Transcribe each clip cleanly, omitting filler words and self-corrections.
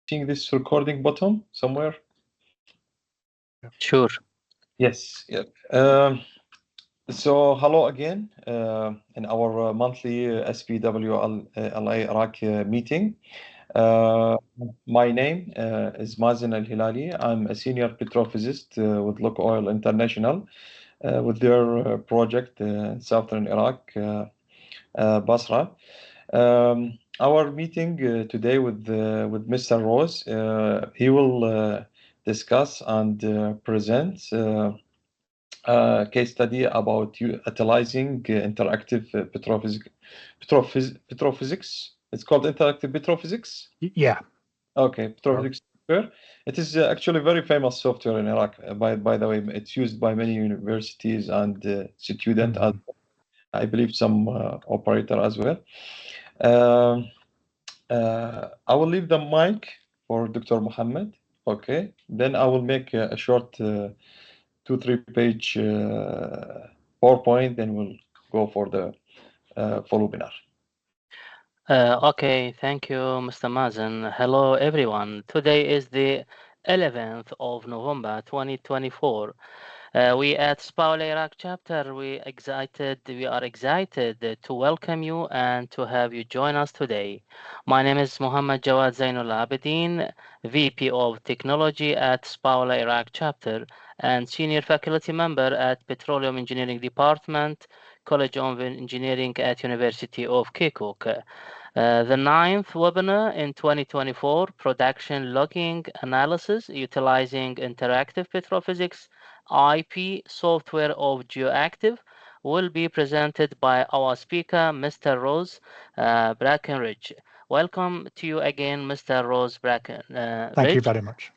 seeing this recording button somewhere? Sure. Yes. Yep. So hello again in our monthly SPWLA Iraq meeting. My name is Mazen Al-Hilali. I'm a senior petrophysicist with Look Oil International with their project in southern Iraq, Basra. Our meeting today with Mr. Rose, he will discuss and present a case study about utilizing interactive petrophysics. It's called interactive petrophysics. Yeah. Okay, petrophysics software. It is actually very famous software in Iraq. By the way, it's used by many universities and students, and I believe some operator as well. I will leave the mic for Dr. Mohammed. Okay, then I will make a short 2-3 page PowerPoint, then we'll go for the full webinar. Okay, thank you, Mr. Mazen. Hello, everyone. Today is the 11th of November, 2024. We at SPWLA Iraq chapter, we are excited to welcome you and to have you join us today. My name is Muhammad Jawad Zainul Abidin, VP of Technology at SPWLA Iraq chapter and Senior Faculty Member at Petroleum Engineering Department, College of Engineering at University of Kirkuk. The 9th webinar in 2024, Production Logging Analysis Utilizing Interactive Petrophysics IP Software of Geoactive, will be presented by our speaker, Mr. Rose Brackenridge. Welcome to you again, Mr. Rose Brackenridge. Thank you very much.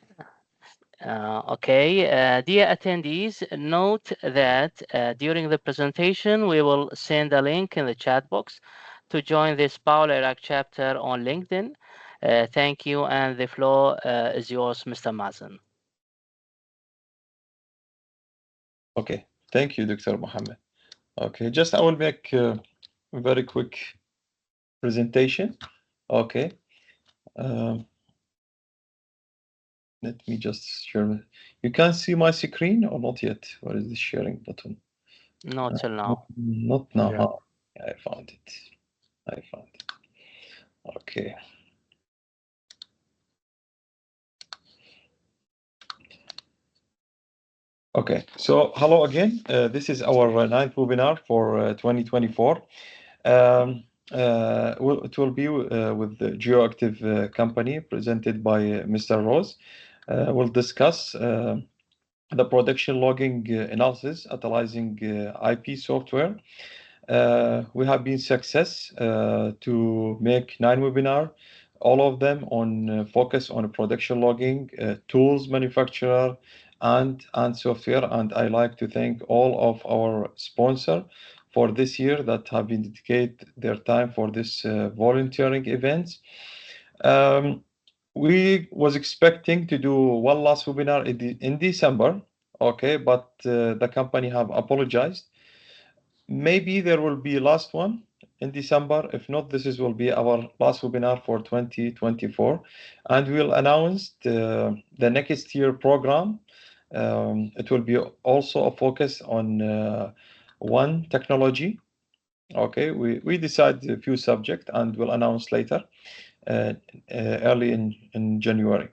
Dear attendees, note that during the presentation, we will send a link in the chat box to join this SPWLA Iraq chapter on LinkedIn. Thank you, and the floor is yours, Mr. Mazen. Okay, thank you, Dr. Mohammed. Okay, just I will make a very quick presentation. Okay. Let me just share. You can see my screen or not yet? Where is the sharing button? Not till now. Not now. Yeah. Oh, I found it. Okay. Okay, so hello again. This is our 9th webinar for 2024. It will be with the Geoactive company presented by Mr. Rose. We'll discuss the production logging analysis utilizing IP software. We have been success to make 9 webinars, all of them on focus on production logging, tools manufacturer, and software. And I like to thank all of our sponsors for this year that have been dedicated their time for this volunteering events. We was expecting to do one last webinar in December, okay, but the company have apologized. Maybe there will be last one in December. If not, this will be our last webinar for 2024, and we'll announce the next year program. It will be also a focus on one technology. Okay, we decide a few subjects and we'll announce later, early in January.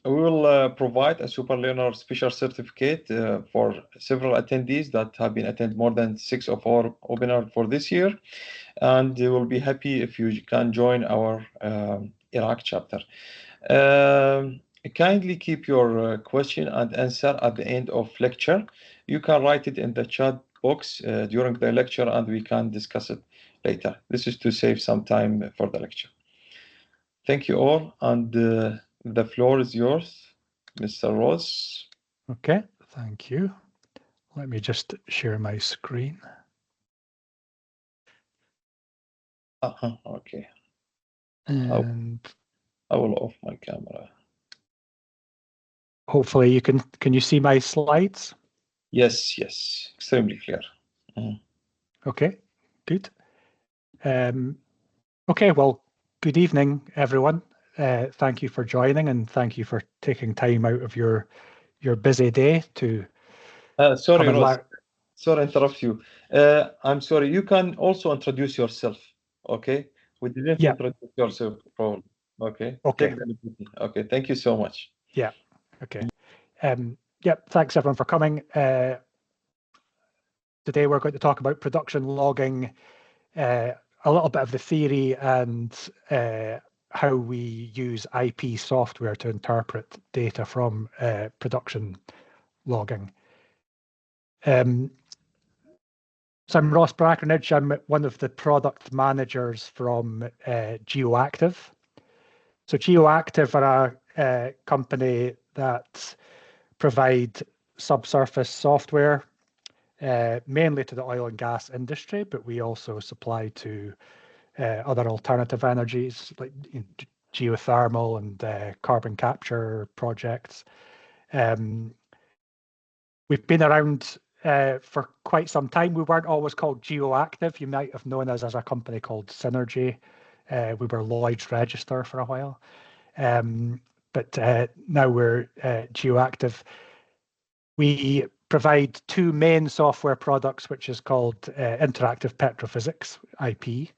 We will provide a super learner special certificate for several attendees that have been attended more than 6 of our webinars for this year, and we will be happy if you can join our Iraq chapter. Kindly keep your question and answer at the end of lecture. You can write it in the chat box during the lecture, and we can discuss it later. This is to save some time for the lecture. Thank you all, and the floor is yours, Mr. Rose. Okay, thank you. Let me just share my screen. Okay. And I will off my camera. Hopefully you can you see my slides? Yes, extremely clear. Okay, good. Okay, well, good evening, everyone. thank you for joining, and thank you for taking time out of your busy day to sorry, come and Ross. Sorry, interrupt you. I'm sorry. You can also introduce yourself. Okay. We didn't introduce yourself, probably. Okay. Okay. Take the liberty. Okay. Thank you so much. Yeah. Okay. Yep. Thanks everyone for coming. Today we're going to talk about production logging, a little bit of the theory, and how we use IP software to interpret data from production logging. So I'm Ross Brackenridge. I'm one of the product managers from Geoactive. So Geoactive are a company that provide subsurface software, mainly to the oil and gas industry, but we also supply to other alternative energies like geothermal and carbon capture projects. We've been around for quite some time. We weren't always called Geoactive. You might have known us as a company called Synergy. We were Lloyd's Register for a while. But now we're Geoactive. We provide two main software products, which is called Interactive Petrophysics, IP.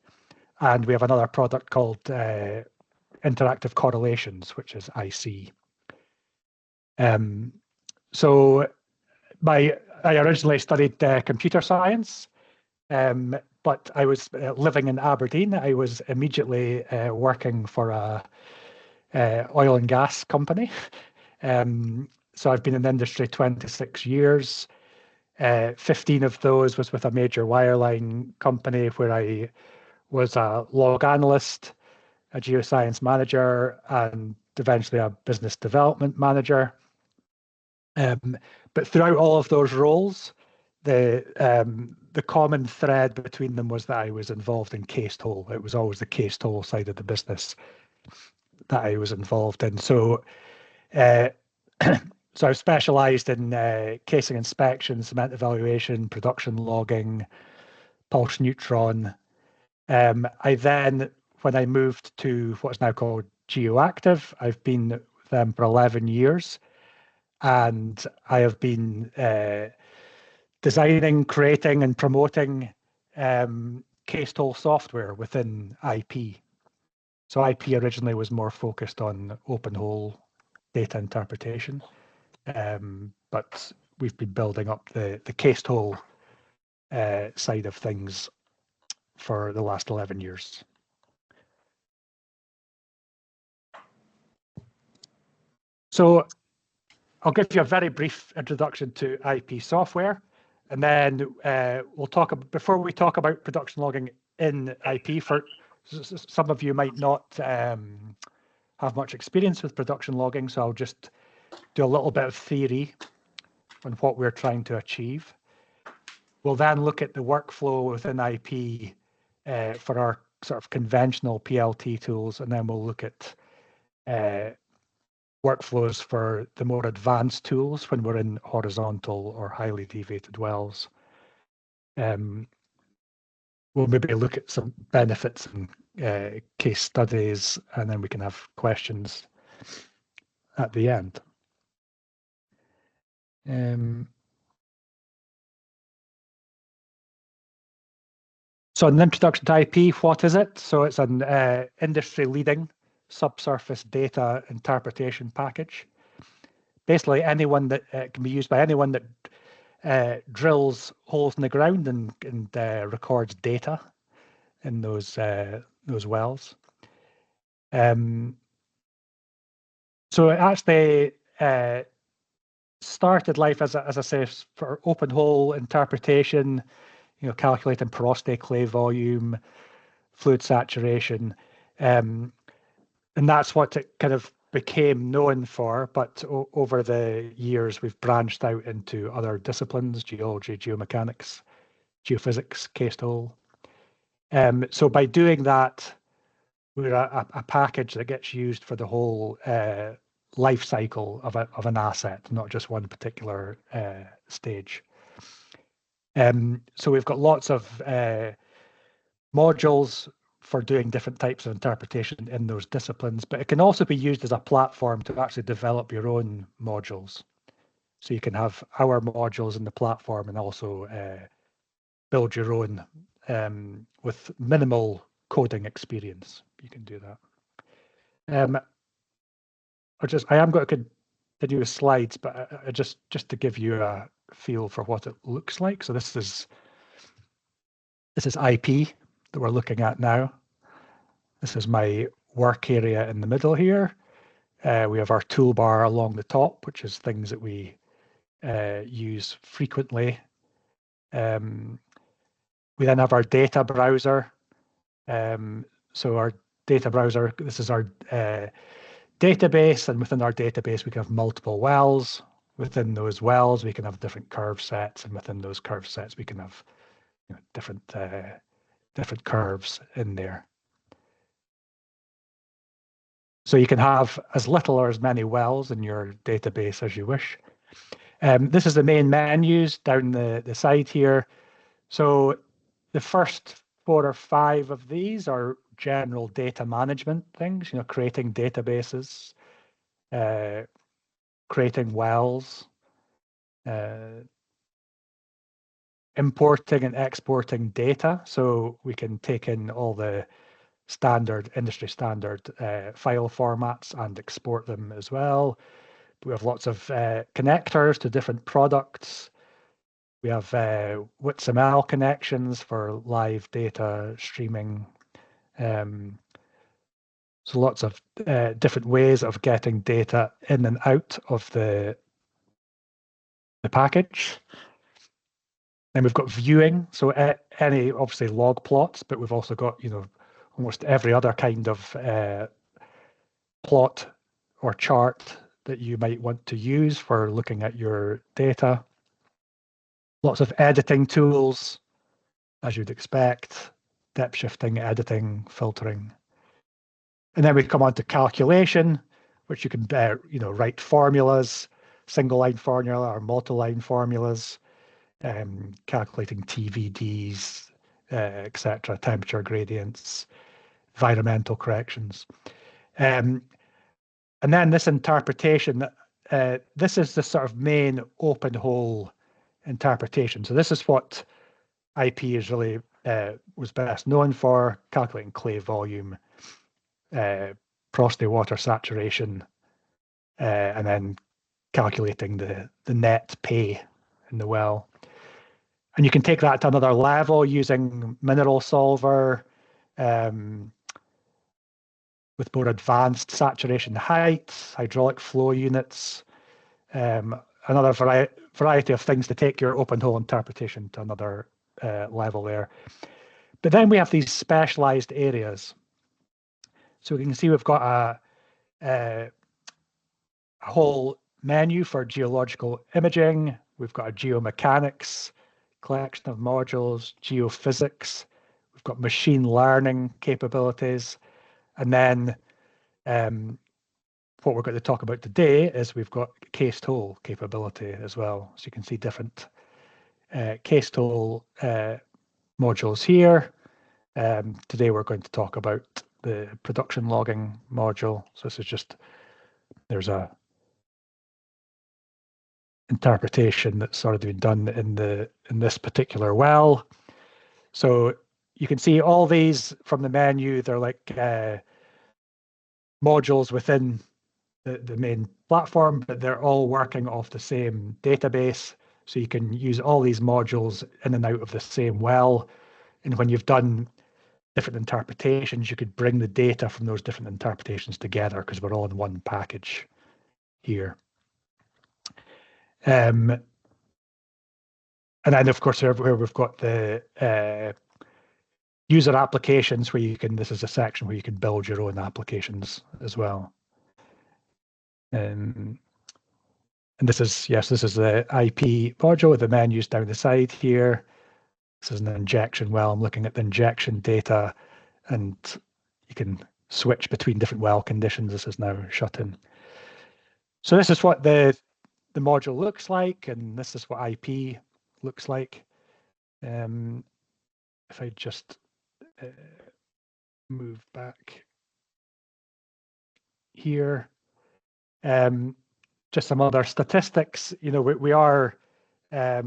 And we have another product called Interactive Correlations, which is IC. So I originally studied computer science, but I was living in Aberdeen. I was immediately working for a oil and gas company. So I've been in the industry 26 years. 15 of those was with a major wireline company where I was a log analyst, a geoscience manager, and eventually a business development manager. But throughout all of those roles, the common thread between them was that I was involved in cased hole. It was always the cased hole side of the business that I was involved in. So, so I've specialised in casing inspection, cement evaluation, production logging, pulse neutron. I then, when I moved to what's now called Geoactive, I've been with them for 11 years. And I have been designing, creating, and promoting cased hole software within IP. So IP originally was more focused on open hole data interpretation, but we've been building up the cased hole side of things for the last 11 years. So I'll give you a very brief introduction to IP software, and then we'll talk before we talk about production logging in IP. For some of you might not have much experience with production logging, so I'll just do a little bit of theory on what we're trying to achieve. We'll then look at the workflow within IP for our sort of conventional PLT tools, and then we'll look at workflows for the more advanced tools when we're in horizontal or highly deviated wells. We'll maybe look at some benefits and case studies, and then we can have questions at the end. So an introduction to IP, what is it? So it's an industry-leading subsurface data interpretation package. Basically, anyone that can be used by anyone that drills holes in the ground and records data in those wells. So it actually started life as I say for open hole interpretation, calculating porosity, clay volume, fluid saturation, and that's what it kind of became known for. But over the years, we've branched out into other disciplines: geology, geomechanics, geophysics, cased hole. So by doing that, we're a package that gets used for the whole life cycle of an asset, not just one particular stage. So we've got lots of modules for doing different types of interpretation in those disciplines, but it can also be used as a platform to actually develop your own modules. So you can have our modules in the platform and also build your own with minimal coding experience. You can do that. I am going to continue with slides, but just to give you a feel for what it looks like. So this is IP that we're looking at now. This is my work area in the middle here. We have our toolbar along the top, which is things that we use frequently. We then have our data browser. So our data browser, this is our database, and within our database we can have multiple wells. Within those wells we can have different curve sets, and within those curve sets we can have different curves in there. So you can have as little or as many wells in your database as you wish. This is the main menus down the side here. So the first 4 or 5 of these are general data management things, creating databases, creating wells, importing and exporting data. So we can take in all the industry standard file formats and export them as well. We have lots of connectors to different products. We have WXML connections for live data streaming. So lots of different ways of getting data in and out of the package. Then we've got viewing, so any obviously log plots, but we've also got almost every other kind of plot or chart that you might want to use for looking at your data. Lots of editing tools, as you'd expect, depth shifting, editing, filtering. And then we come on to calculation, which you can write formulas, single line formula or multi-line formulas, calculating TVDs, etc., temperature gradients, environmental corrections. And then this interpretation, this is the sort of main open hole interpretation. So this is what IP is really was best known for: calculating clay volume, porosity, water saturation, and then calculating the net pay in the well. And you can take that to another level using Mineral Solver with more advanced saturation heights, hydraulic flow units, another variety of things to take your open hole interpretation to another level there. But then we have these specialized areas. So we can see we've got a whole menu for geological imaging. We've got a geomechanics collection of modules, geophysics. We've got machine learning capabilities. And then what we're going to talk about today is we've got cased hole capability as well. So you can see different cased hole modules here. Today we're going to talk about the production logging module. So this is just, there's a interpretation that's sort of been done in this particular well. So you can see all these from the menu. They're like modules within the main platform, but they're all working off the same database. So you can use all these modules in and out of the same well. And when you've done different interpretations, you could bring the data from those different interpretations together because we're all in one package here. And then, of course, where we've got the user applications where you can, this is a section where you can build your own applications as well. And this is, yes, this is the IP module with the menus down the side here. This is an injection well. I'm looking at the injection data, and you can switch between different well conditions. This is now shut in. So this is what the module looks like, and this is what IP looks like. If I just move back here. Just some other statistics. You know, we are a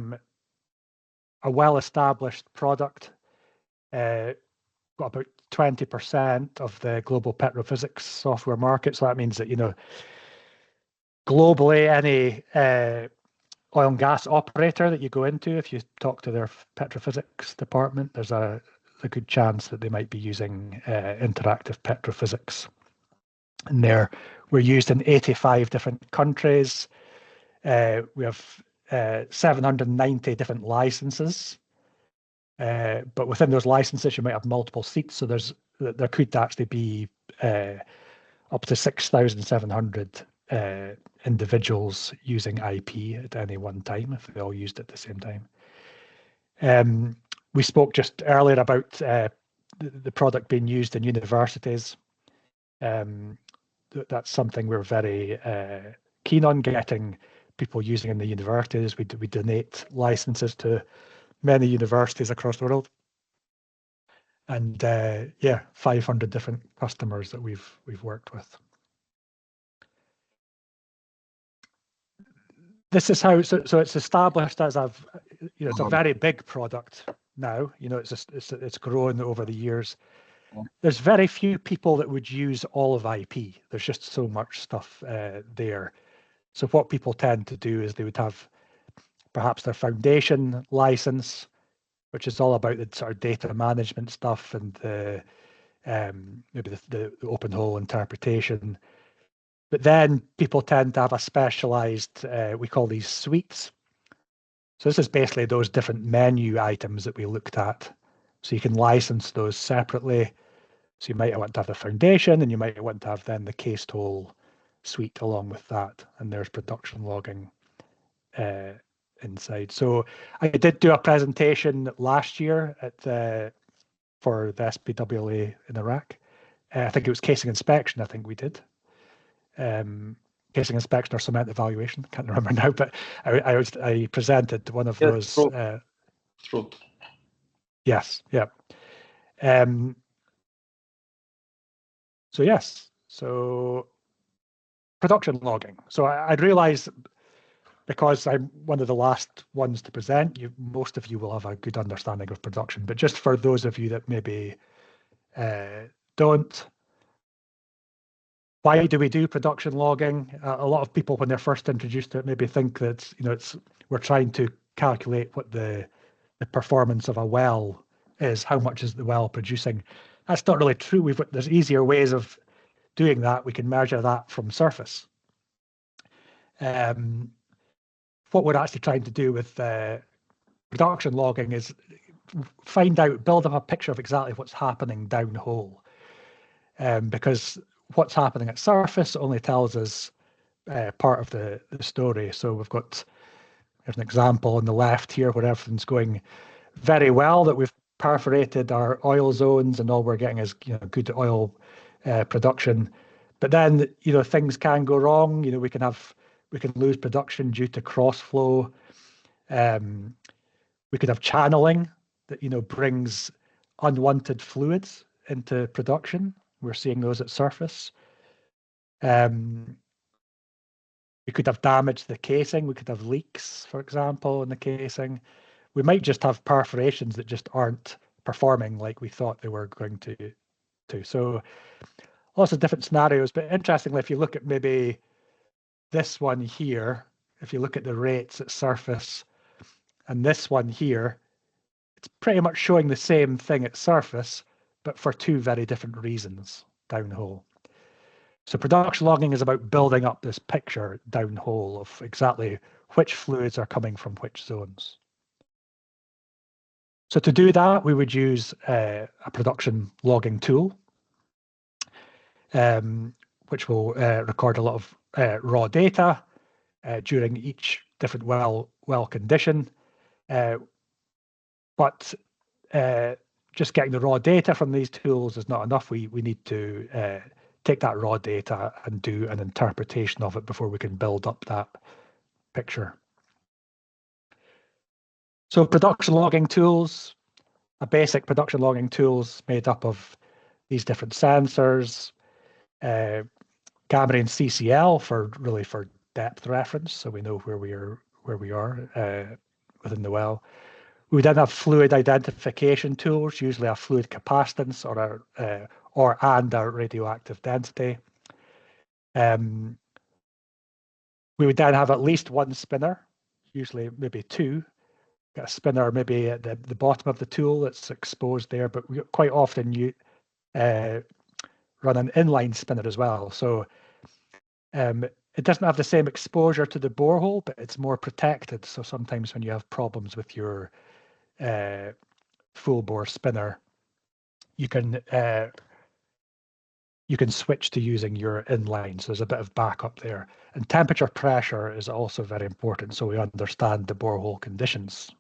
well-established product. Got about 20% of the global petrophysics software market. So that means that, you know, globally, any oil and gas operator that you go into, if you talk to their petrophysics department, there's a good chance that they might be using interactive petrophysics. And we're used in 85 different countries. We have 790 different licenses. But within those licenses, you might have multiple seats. So there could actually be up to 6,700 individuals using IP at any one time if they all used it at the same time. We spoke just earlier about the product being used in universities. That's something we're very keen on, getting people using in the universities. We donate licenses to many universities across the world, and yeah, 500 different customers that we've worked with. This is how, so it's established as it's a very big product now. You know, it's grown over the years. There's very few people that would use all of IP. There's just so much stuff there. So what people tend to do is they would have perhaps their foundation license, which is all about the sort of data management stuff and the maybe the open hole interpretation. But then people tend to have a specialized, we call these suites. So this is basically those different menu items that we looked at. So you can license those separately. So you might want to have the foundation, and you might want to have then the cased hole suite along with that. And there's production logging inside. So I did do a presentation last year for the SPWLA in Iraq. I think it was casing inspection, I think we did. Casing inspection or cement evaluation, can't remember now, but I presented one of those. True. Yes, yeah. So yes, so production logging. So I'd realized, because I'm one of the last ones to present, most of you will have a good understanding of production, but just for those of you that maybe don't, why do we do production logging? A lot of people, when they're first introduced to it, maybe think that we're trying to calculate what the performance of a well is, how much is the well producing. That's not really true. There's easier ways of doing that. We can measure that from surface. What we're actually trying to do with production logging is build up a picture of exactly what's happening downhole. Because what's happening at surface only tells us part of the story. So there's an example on the left here where everything's going very well, that we've perforated our oil zones and all we're getting is good oil production. But then things can go wrong. We can lose production due to cross flow. We could have channeling that brings unwanted fluids into production. We're seeing those at surface. We could have damage to the casing. We could have leaks, for example, in the casing. We might just have perforations that just aren't performing like we thought they were going to. So lots of different scenarios. But interestingly, if you look at maybe this one here, if you look at the rates at surface, and this one here, it's pretty much showing the same thing at surface, but for two very different reasons downhole. So production logging is about building up this picture downhole of exactly which fluids are coming from which zones. So to do that, we would use a production logging tool, which will record a lot of raw data during each different well condition. But just getting the raw data from these tools is not enough. We need to take that raw data and do an interpretation of it before we can build up that picture. So production logging tools, a basic production logging tools made up of these different sensors, gamma and CCL for depth reference, so we know where we are within the well. We then have fluid identification tools, usually a fluid capacitance and a radioactive density. We would then have at least one spinner, usually maybe two. Got a spinner maybe at the bottom of the tool that's exposed there, but we quite often you run an inline spinner as well. So it doesn't have the same exposure to the borehole, but it's more protected. So sometimes when you have problems with your full bore spinner, you can switch to using your inline. So there's a bit of backup there. And temperature pressure is also very important, so we understand the borehole conditions.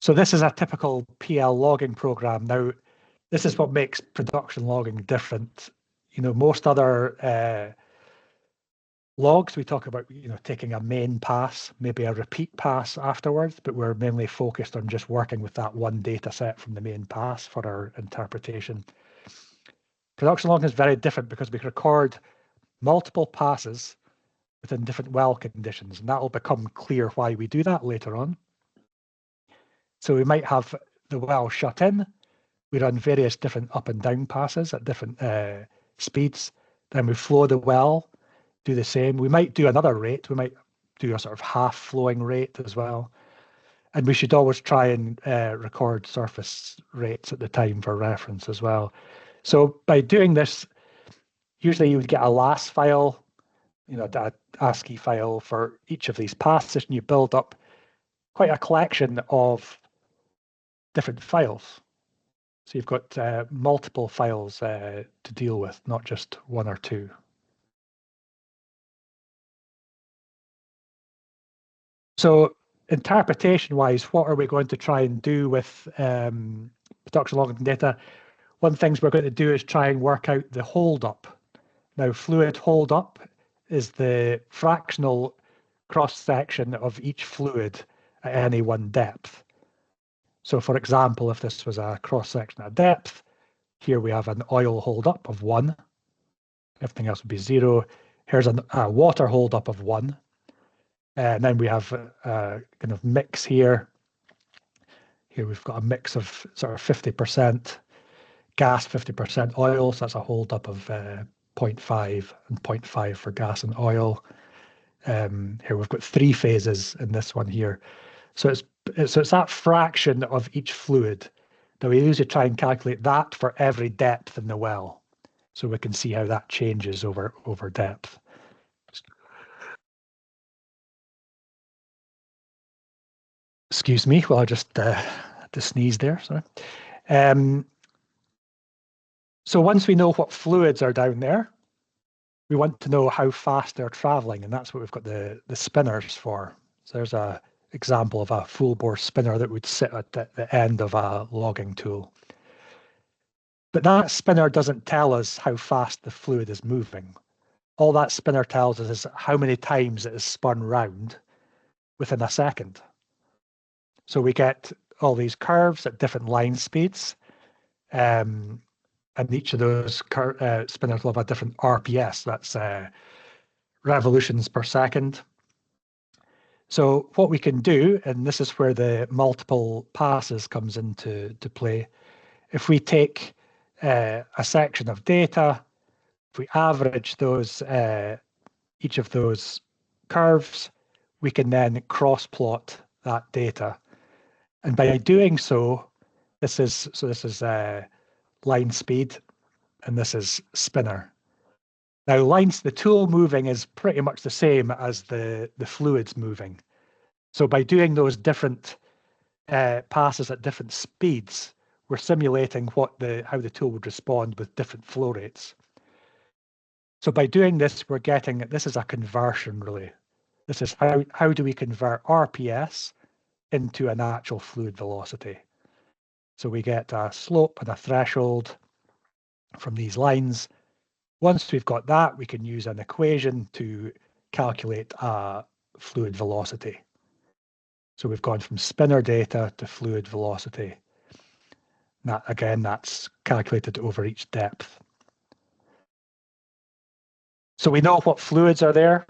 So this is a typical PL logging program. Now, this is what makes production logging different. Most other logs, we talk about, taking a main pass, maybe a repeat pass afterwards, but we're mainly focused on just working with that one data set from the main pass for our interpretation. Production logging is very different because we record multiple passes within different well conditions, and that will become clear why we do that later on. So we might have the well shut in, we run various different up and down passes at different speeds, then we flow the well, do the same. We might do another rate, we might do a sort of half flowing rate as well. And we should always try and record surface rates at the time for reference as well. So by doing this, usually you would get a LAS file, that ASCII file for each of these passes, and you build up quite a collection of different files. So you've got multiple files to deal with, not just one or two. So interpretation-wise, what are we going to try and do with production logging data? One of the things we're going to do is try and work out the hold-up. Now, fluid hold-up is the fractional cross-section of each fluid at any one depth. So for example, if this was a cross-section at depth, here we have an oil hold-up of 1. Everything else would be 0. Here's a water hold-up of 1. And then we have a kind of mix here. Here we've got a mix of sort of 50% gas, 50% oil. So that's a hold-up of 0.5 and 0.5 for gas and oil. Here we've got 3 phases in this one here. So it's that fraction of each fluid that we usually try and calculate that for every depth in the well, so we can see how that changes over depth. Excuse me, well, I just had to sneeze there, sorry. So once we know what fluids are down there, we want to know how fast they're traveling, and that's what we've got the spinners for. So there's a example of a full bore spinner that would sit at the end of a logging tool. But that spinner doesn't tell us how fast the fluid is moving. All that spinner tells us is how many times it is spun round within a second. So we get all these curves at different line speeds, and each of those spinners will have a different RPS, that's revolutions per second. So what we can do, and this is where the multiple passes comes into play, if we take a section of data, if we average those each of those curves, we can then cross-plot that data. And by doing so, this is line speed, and this is spinner. Now, the tool moving is pretty much the same as the fluids moving. So by doing those different passes at different speeds, we're simulating how the tool would respond with different flow rates. So by doing this, we're getting, this is a conversion really. This is how do we convert RPS into an actual fluid velocity. So we get a slope and a threshold from these lines. Once we've got that, we can use an equation to calculate a fluid velocity. So we've gone from spinner data to fluid velocity. That, again, that's calculated over each depth. So we know what fluids are there.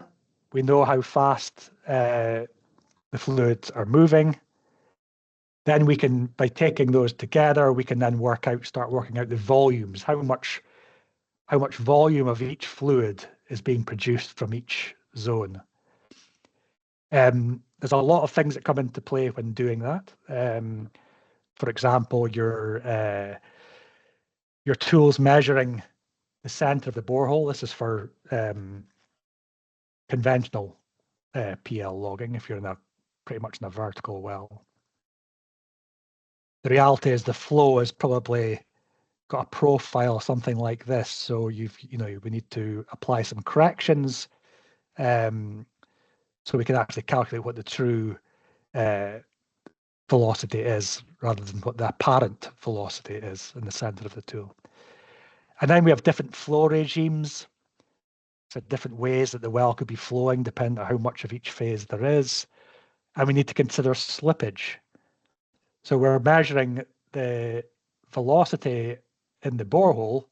We know how fast the fluids are moving. Then we can, by taking those together, we can then start working out the volumes, how much volume of each fluid is being produced from each zone. There's a lot of things that come into play when doing that. For example, your tool's measuring the center of the borehole. This is for conventional PL logging, if you're pretty much in a vertical well. The reality is the flow is probably got a profile something like this. So we need to apply some corrections so we can actually calculate what the true velocity is rather than what the apparent velocity is in the center of the tool. And then we have different flow regimes. So different ways that the well could be flowing depending on how much of each phase there is. And we need to consider slippage. So we're measuring the velocity in the borehole,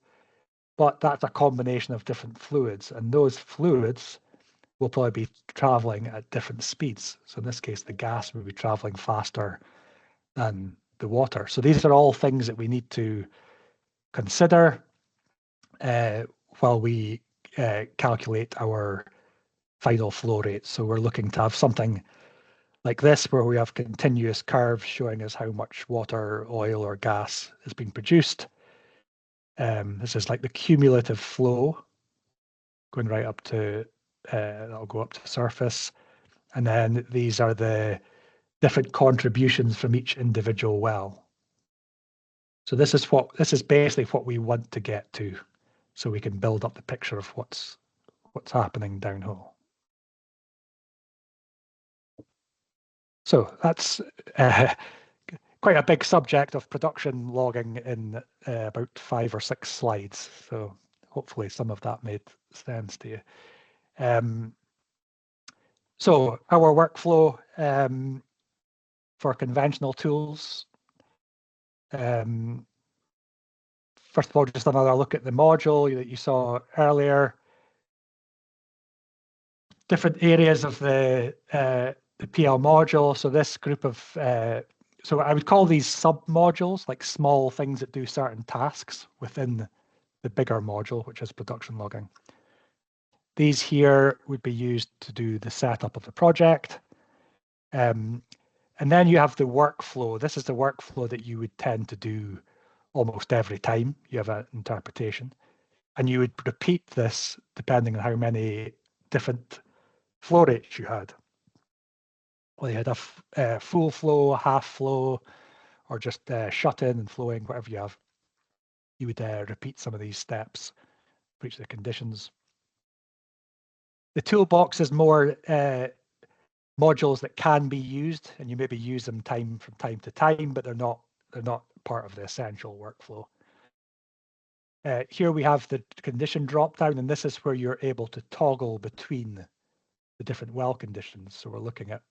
but that's a combination of different fluids. And those fluids will probably be traveling at different speeds. So in this case, the gas will be traveling faster than the water. So these are all things that we need to consider while we calculate our final flow rate. So we're looking to have something like this, where we have continuous curves showing us how much water, oil, or gas is being produced. This is like the cumulative flow going right up to, that'll go up to the surface. And then these are the different contributions from each individual well. So this is basically what we want to get to, so we can build up the picture of what's happening downhole. So that's quite a big subject of production logging in about 5 or 6 slides. So hopefully some of that made sense to you. So our workflow for conventional tools. First of all, just another look at the module that you saw earlier. Different areas of the PL module. So this group of, so I would call these sub-modules, like small things that do certain tasks within the bigger module, which is production logging. These here would be used to do the setup of the project. And then you have the workflow. This is the workflow that you would tend to do almost every time you have an interpretation. And you would repeat this depending on how many different flow rates you had. Well, you had a full flow, half flow, or just shut in and flowing, whatever you have. You would repeat some of these steps for each of the conditions. The toolbox is more modules that can be used, and you maybe use them from time to time, but they're not part of the essential workflow. Here we have the condition drop down, and this is where you're able to toggle between the different well conditions. So we're looking at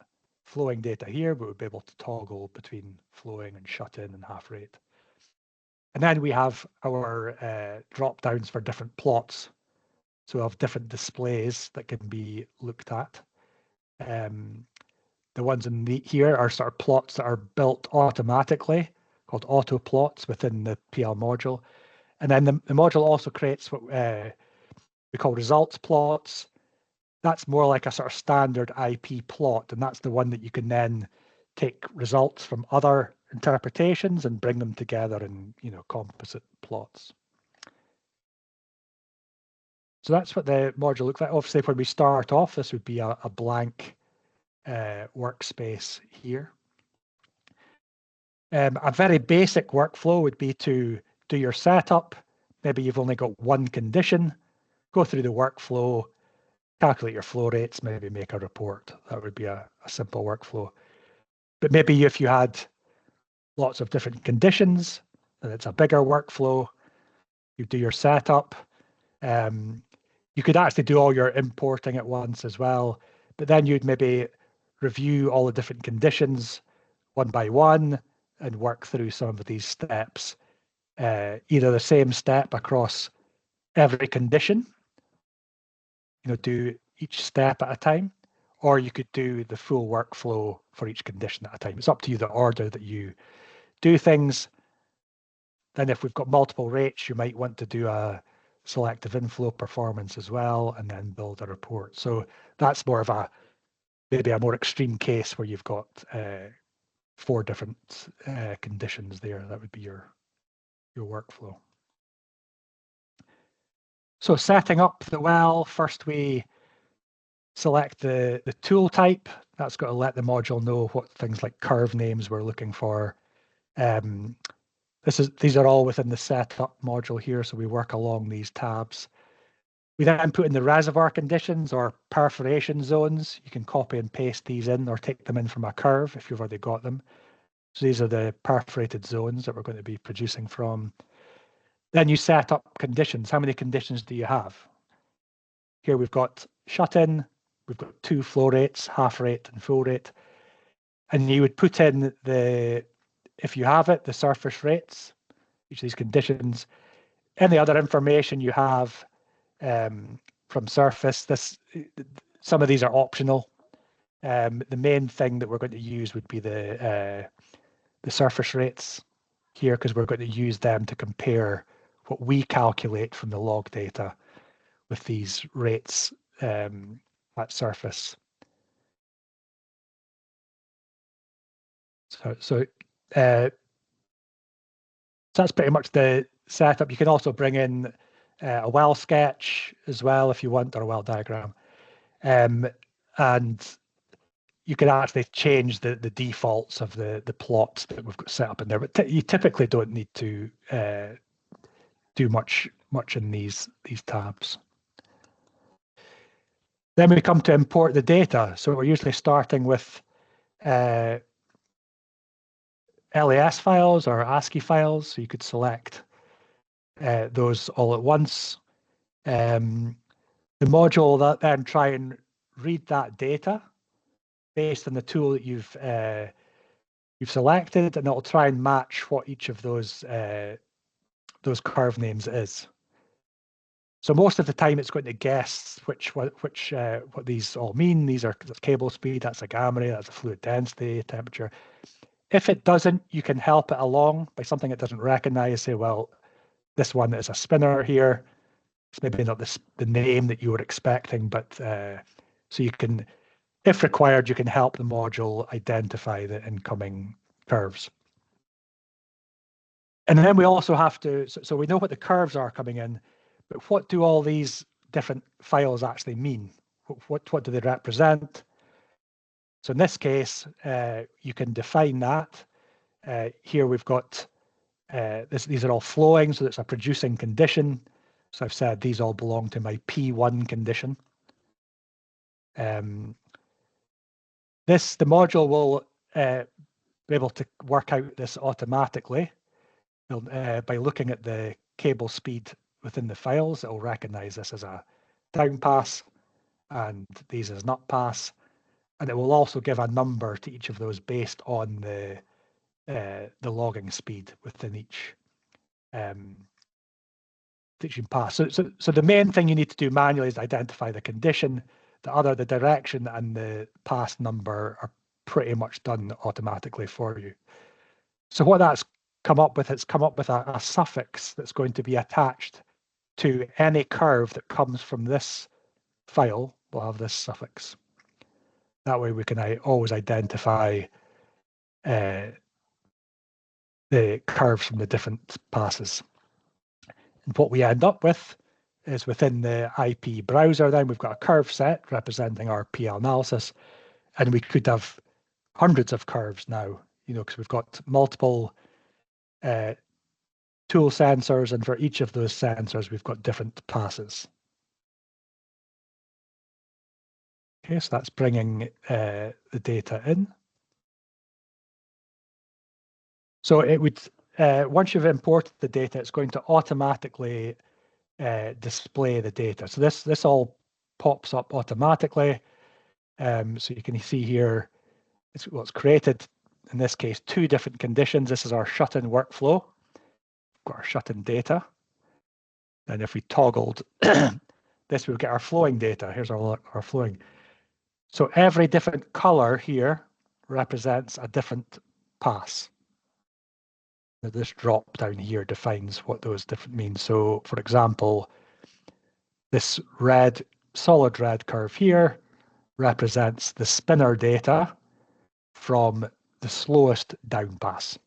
flowing data here, but we'll be able to toggle between flowing and shut in and half rate. And then we have our drop downs for different plots. So we have different displays that can be looked at. The ones in here are sort of plots that are built automatically, called auto plots within the PL module. And then the module also creates what we call results plots. That's more like a sort of standard IP plot, and that's the one that you can then take results from other interpretations and bring them together in, composite plots. So that's what the module looks like. Obviously, when we start off, this would be a blank workspace here. A very basic workflow would be to do your setup. Maybe you've only got one condition, go through the workflow, calculate your flow rates, maybe make a report. That would be a simple workflow. But maybe if you had lots of different conditions, then it's a bigger workflow. You do your setup. You could actually do all your importing at once as well, but then you'd maybe review all the different conditions one by one and work through some of these steps either the same step across every condition, do each step at a time, or you could do the full workflow for each condition at a time. It's up to you the order that you do things. Then if we've got multiple rates, you might want to do a selective inflow performance as well, and then build a report. So that's more of maybe a more extreme case where you've got 4 different conditions there. That would be your workflow. So setting up the well, first we select the tool type. That's got to let the module know what things like curve names we're looking for. These are all within the setup module here, so we work along these tabs. We then put in the reservoir conditions or perforation zones. You can copy and paste these in or take them in from a curve if you've already got them. So these are the perforated zones that we're going to be producing from. Then you set up conditions. How many conditions do you have? Here we've got shut-in, we've got 2 flow rates, half rate and full rate. And you would put in if you have it, the surface rates, each of these conditions, any other information you have from surface. Some of these are optional. The main thing that we're going to use would be the surface rates here, because we're going to use them to compare what we calculate from the log data with these rates at surface. So that's pretty much the setup. You can also bring in a well sketch as well if you want, or a well diagram. And you can actually change the defaults of the plots that we've got set up in there, but you typically don't need to do much in these tabs. Then we come to import the data. So we're usually starting with LAS files or ASCII files. So you could select those all at once. The module that then try and read that data based on the tool that you've selected, and it'll try and match what each of those curve names is. So most of the time, it's going to guess what these all mean. That's cable speed, that's a gamma ray, that's a fluid density, temperature. If it doesn't, you can help it along by something it doesn't recognize. Say, well, this one is a spinner here. It's maybe not the name that you were expecting, but so you can, if required, you can help the module identify the incoming curves. And then we also have to, so we know what the curves are coming in, but what do all these different files actually mean? What do they represent? So in this case, you can define that. Here we've got, these are all flowing, so it's a producing condition. So I've said these all belong to my P1 condition. The module will be able to work out this automatically. By looking at the cable speed within the files, it will recognize this as a down pass and these as an up pass. And it will also give a number to each of those based on the logging speed within each pass. So the main thing you need to do manually is identify the condition. The direction and the pass number are pretty much done automatically for you. So what that's come up with, it's come up with a suffix that's going to be attached to any curve that comes from this file. We'll have this suffix. That way we can always identify the curves from the different passes. And what we end up with is within the IP browser, then we've got a curve set representing our PL analysis, and we could have hundreds of curves now, because we've got multiple tool sensors, and for each of those sensors, we've got different passes. Okay, so that's bringing the data in. So it would, once you've imported the data, it's going to automatically display the data. So this all pops up automatically. So you can see here, it's created, in this case, 2 different conditions. This is our shut-in workflow. got our shut-in data. And if we toggled this, we'll get our flowing data. Here's our flowing. So every different color here represents a different pass. Now this drop down here defines what those different mean. So for example, this red, solid red curve here represents the spinner data from the slowest down pass.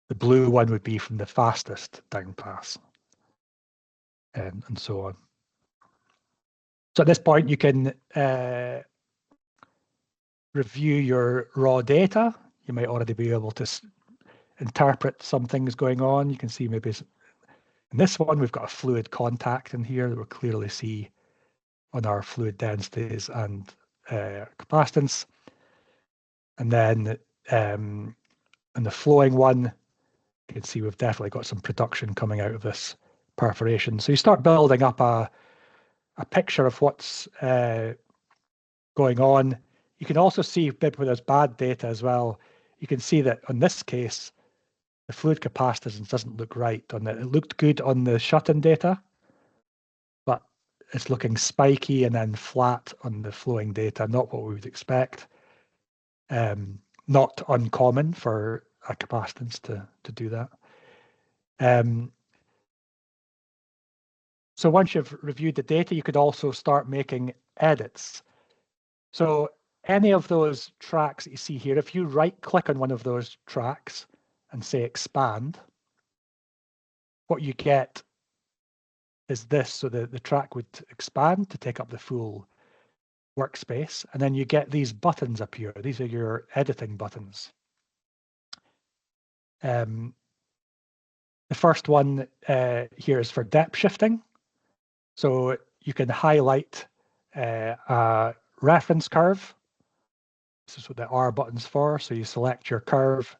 The blue one would be from the fastest down pass, and so on. So at this point, you can review your raw data. You might already be able to interpret some things going on. You can see maybe in this one, we've got a fluid contact in here that we'll clearly see on our fluid densities and capacitance. And then in the flowing one, you can see we've definitely got some production coming out of this perforation. So you start building up a picture of what's going on. You can also see maybe where there's bad data as well. You can see that on this case, the fluid capacitance doesn't look right on it. It looked good on the shut-in data, but it's looking spiky and then flat on the flowing data, not what we would expect. Not uncommon for a capacitance to do that. So once you've reviewed the data, you could also start making edits. So any of those tracks that you see here, if you right-click on one of those tracks and say expand, what you get is this. So the track would expand to take up the full workspace, and then you get these buttons up here. These are your editing buttons. The first one here is for depth shifting. So you can highlight a reference curve. This is what the R button's for. So you select your curve,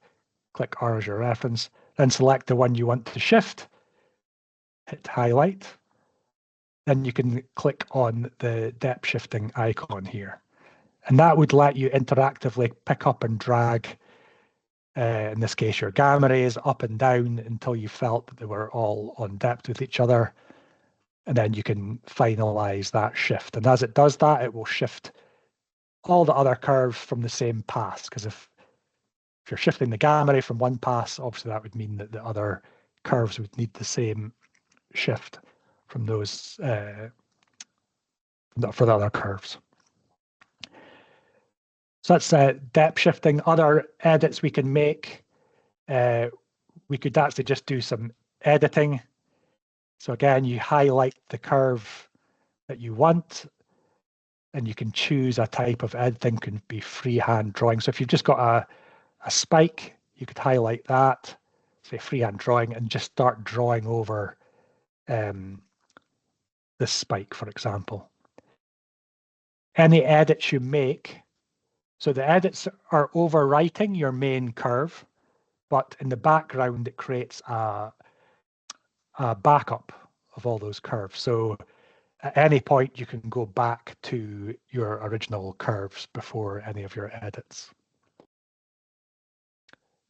click R as your reference, then select the one you want to shift, hit highlight. Then you can click on the depth shifting icon here. And that would let you interactively pick up and drag, in this case, your gamma rays up and down until you felt that they were all on depth with each other. And then you can finalize that shift. And as it does that, it will shift all the other curves from the same pass. Because if you're shifting the gamma ray from one pass, obviously that would mean that the other curves would need the same shift from those for the other curves. So that's depth shifting. Other edits we can make. We could actually just do some editing. So again, you highlight the curve that you want, and you can choose a type of editing. Can be freehand drawing. So if you've just got a spike, you could highlight that, say freehand drawing, and just start drawing over this spike, for example. Any edits you make, so the edits are overwriting your main curve, but in the background, it creates a backup of all those curves. So at any point, you can go back to your original curves before any of your edits.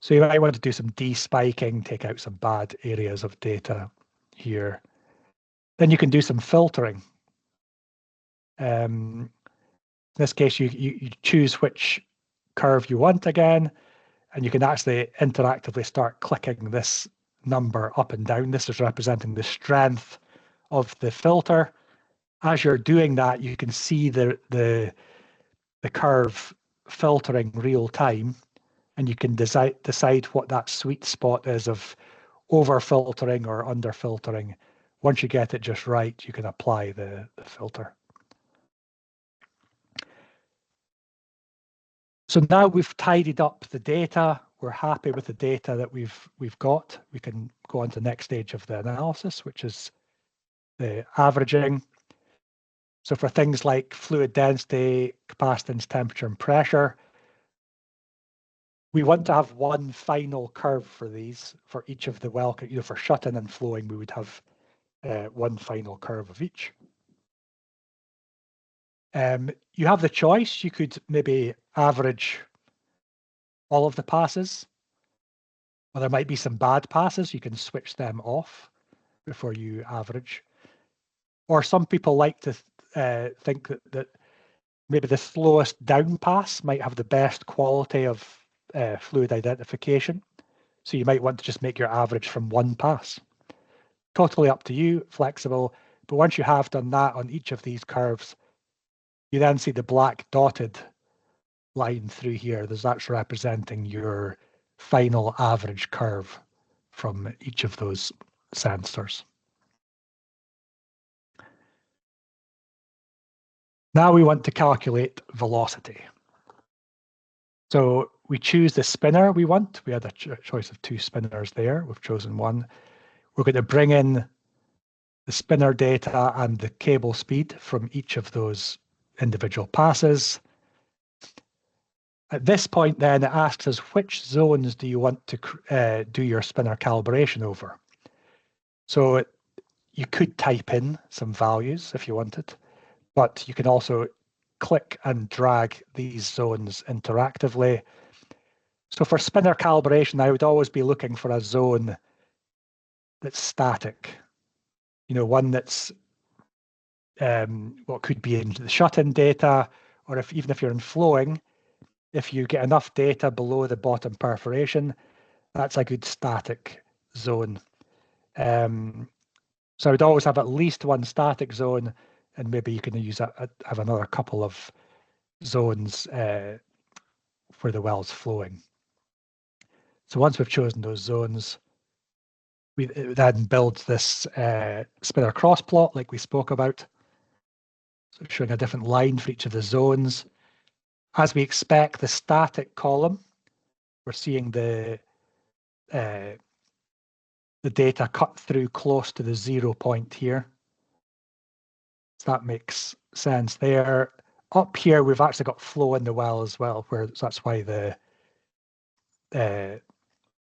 So you might want to do some despiking, take out some bad areas of data here. Then you can do some filtering. In this case, you choose which curve you want again, and you can actually interactively start clicking this number up and down. This is representing the strength of the filter. As you're doing that, you can see the curve filtering real time, and you can decide what that sweet spot is of over filtering or under filtering. Once you get it just right, you can apply the filter. So now we've tidied up the data. We're happy with the data that we've got. We can go on to the next stage of the analysis, which is the averaging. So for things like fluid density, capacitance, temperature, and pressure, we want to have one final curve for these, for each of the well, for shut-in and flowing, we would have one final curve of each. You have the choice. You could maybe average all of the passes, Well, there might be some bad passes. You can switch them off before you average. Or some people like to think that maybe the slowest down pass might have the best quality of fluid identification. So you might want to just make your average from one pass. Totally up to you, flexible. But once you have done that on each of these curves, you then see the black dotted line through here. That's representing your final average curve from each of those sensors. Now we want to calculate velocity. So we choose the spinner we want. We had a choice of two spinners there. We've chosen one. We're going to bring in the spinner data and the cable speed from each of those individual passes. At this point, then, it asks us which zones do you want to do your spinner calibration over. So you could type in some values if you wanted, but you can also click and drag these zones interactively. So for spinner calibration, I would always be looking for a zone that's static. You know, one that's what could be in the shut-in data, or even if you're in flowing, if you get enough data below the bottom perforation, that's a good static zone. So I would always have at least one static zone, and maybe you can have another couple of zones for the wells flowing. So once we've chosen those zones, we then build this spinner cross plot like we spoke about. So showing a different line for each of the zones. As we expect, the static column, we're seeing the data cut through close to the 0 point here. So that makes sense there. Up here, we've actually got flow in the well as well, so that's why the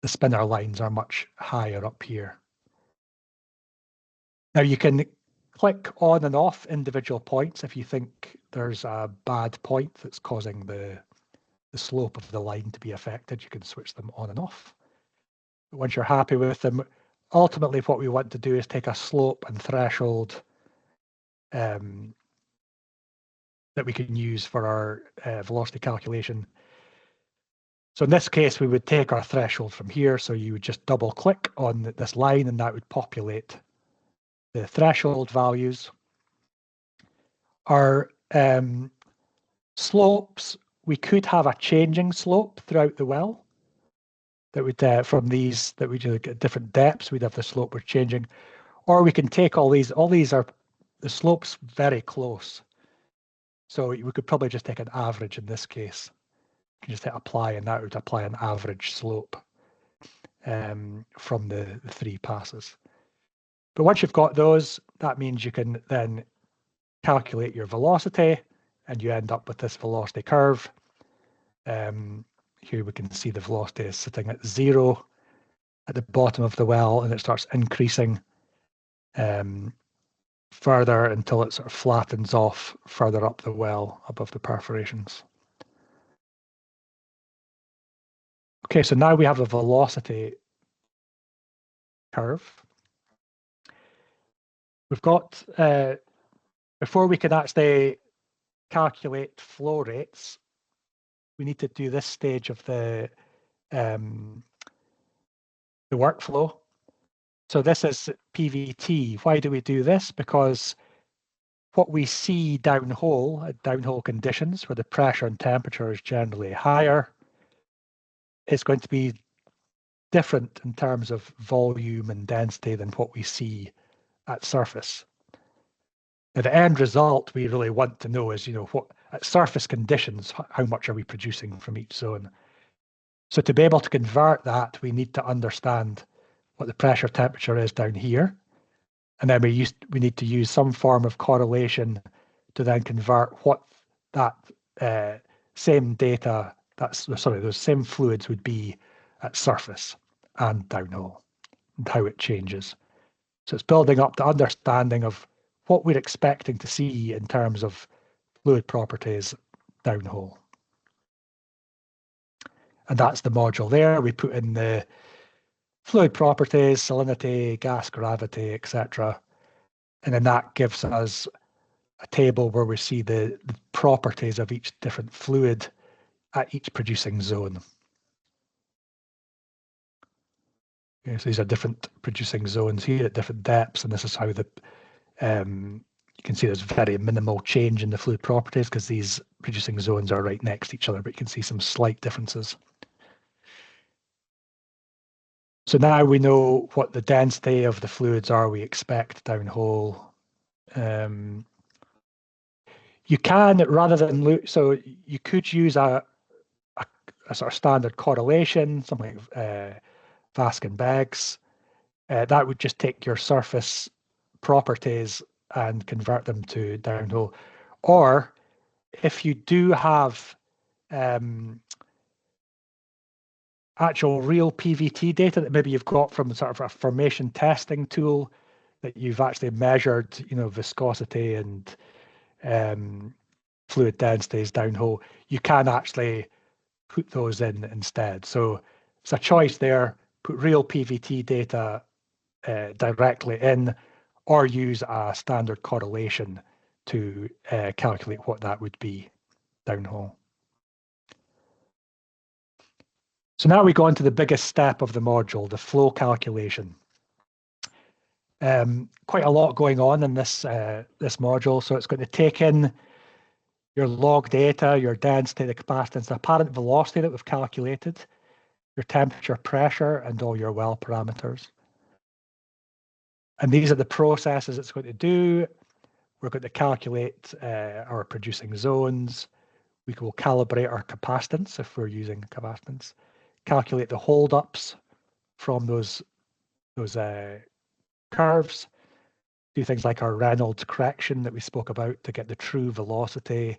spinner lines are much higher up here. Now you can click on and off individual points if you think there's a bad point that's causing the slope of the line to be affected. You can switch them on and off. But once you're happy with them, ultimately what we want to do is take a slope and threshold that we can use for our velocity calculation. So in this case, we would take our threshold from here. So you would just double click on this line and that would populate the threshold values. Our slopes, we could have a changing slope throughout the well. That would from these that we do at different depths, we'd have the slope we're changing, or we can take all these are the slopes very close. So we could probably just take an average in this case. You can just hit apply, and that would apply an average slope from the three passes. But once you've got those, that means you can then calculate your velocity, and you end up with this velocity curve. Here we can see the velocity is sitting at 0 at the bottom of the well, and it starts increasing further until it sort of flattens off further up the well above the perforations. Okay, so now we have a velocity curve. We've got, before we can actually calculate flow rates, we need to do this stage of the workflow. So this is PVT. Why do we do this? Because what we see downhole, at downhole conditions, where the pressure and temperature is generally higher, is going to be different in terms of volume and density than what we see at surface. Now, the end result we really want to know is, what at surface conditions, how much are we producing from each zone? So to be able to convert that, we need to understand what the pressure temperature is down here. And then we need to use some form of correlation to then convert what that same data, those same fluids would be at surface and downhole, and how it changes. So it's building up the understanding of what we're expecting to see in terms of fluid properties downhole. And that's the module there. We put in the fluid properties, salinity, gas gravity, etc. And then that gives us a table where we see the properties of each different fluid at each producing zone. Okay, so these are different producing zones here at different depths, and this is how the you can see there's very minimal change in the fluid properties because these producing zones are right next to each other, but you can see some slight differences. So now we know what the density of the fluids are we expect downhole. You can, rather than look, so you could use a sort of standard correlation, something like Vaskin-Beggs. That would just take your surface properties and convert them to downhole. Or if you do have actual real PVT data that maybe you've got from sort of a formation testing tool that you've actually measured, you know, viscosity and fluid densities downhole, you can actually put those in instead. So it's a choice there, put real PVT data directly in, or use a standard correlation to calculate what that would be downhole. So now we go on to the biggest step of the module, the flow calculation. Quite a lot going on in this this module. So it's going to take in your log data, your density, the capacitance, the apparent velocity that we've calculated, your temperature, pressure, and all your well parameters. And these are the processes it's going to do. We're going to calculate our producing zones. We will calibrate our capacitance if we're using capacitance. Calculate the holdups from those curves. Do things like our Reynolds correction that we spoke about to get the true velocity.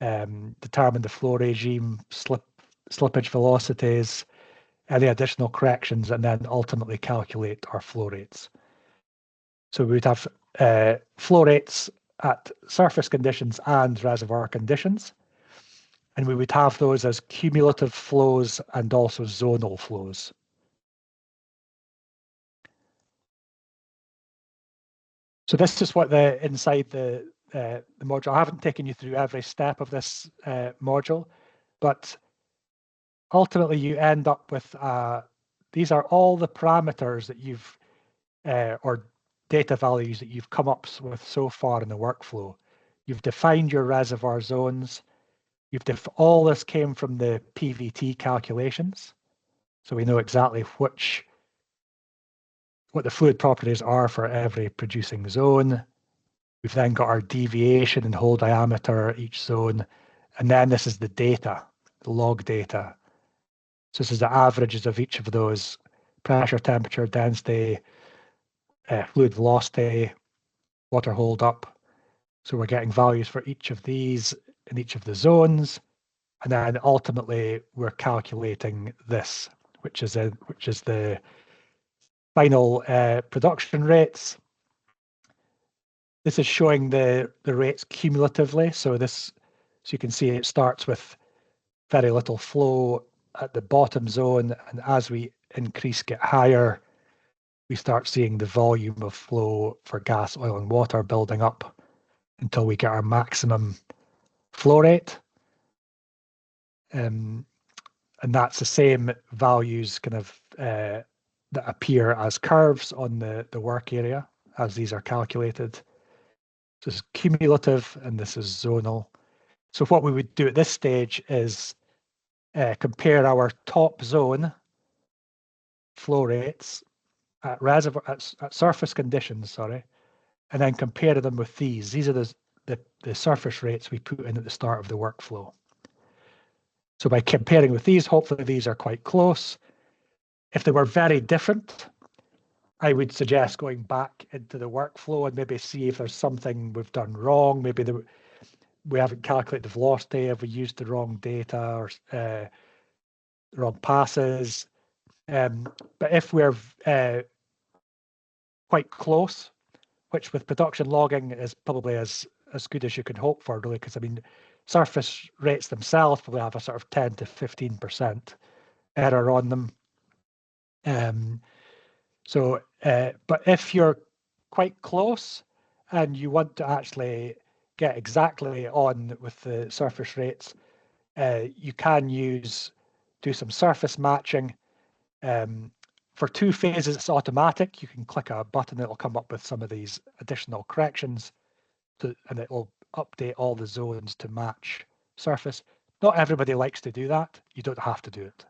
Determine the flow regime, slippage velocities, any additional corrections, and then ultimately calculate our flow rates. So we would have flow rates at surface conditions and reservoir conditions. And we would have those as cumulative flows and also zonal flows. So this is what inside the module. I haven't taken you through every step of this module, but ultimately you end up with these are all the parameters that you've or data values that you've come up with so far in the workflow. You've defined your reservoir zones. All this came from the PVT calculations. So we know exactly what the fluid properties are for every producing zone. We've then got our deviation and hole diameter each zone. And then this is the data, the log data. So this is the averages of each of those: pressure, temperature, density, fluid velocity, water holdup. So we're getting values for each of these in each of the zones. And then ultimately we're calculating this, which is the final production rates. This is showing the rates cumulatively. So you can see it starts with very little flow at the bottom zone, and as we get higher, we start seeing the volume of flow for gas, oil, and water building up until we get our maximum flow rate. And that's the same values kind of that appear as curves on the work area as these are calculated. So this is cumulative and this is zonal. So what we would do at this stage is compare our top zone flow rates at surface conditions, and then compare them with these. These are the surface rates we put in at the start of the workflow. So by comparing with these, hopefully these are quite close. If they were very different, I would suggest going back into the workflow and maybe see if there's something we've done wrong. Maybe we haven't calculated the velocity, have we used the wrong data or the wrong passes. But if we're quite close, which with production logging is probably as good as you can hope for, really, because I mean, surface rates themselves probably have a sort of 10 to 15% error on them. But if you're quite close and you want to actually get exactly on with the surface rates, you can do some surface matching. For 2 phases, it's automatic. You can click a button, it'll come up with some of these additional corrections, and it will update all the zones to match surface. Not everybody likes to do that. You don't have to do it.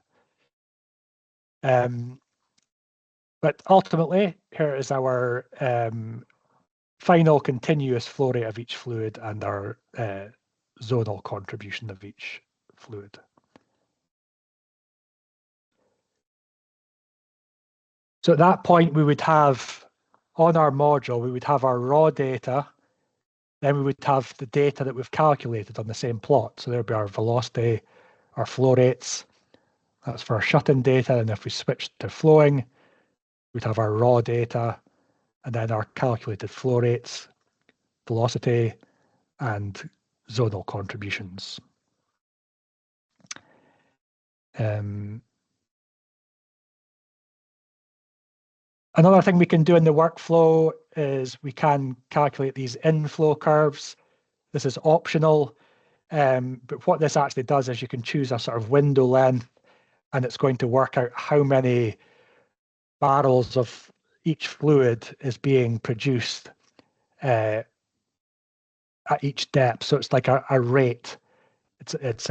But ultimately, here is our final continuous flow rate of each fluid and our zonal contribution of each fluid. So at that point, we would have, on our module, we would have our raw data, then we would have the data that we've calculated on the same plot. So there'd be our velocity, our flow rates. That's for our shut-in data. And if we switch to flowing, we'd have our raw data, and then our calculated flow rates, velocity, and zonal contributions. Another thing we can do in the workflow is we can calculate these inflow curves. This is optional, but what this actually does is you can choose a sort of window length, and it's going to work out how many barrels of each fluid is being produced at each depth. So it's like a rate. It's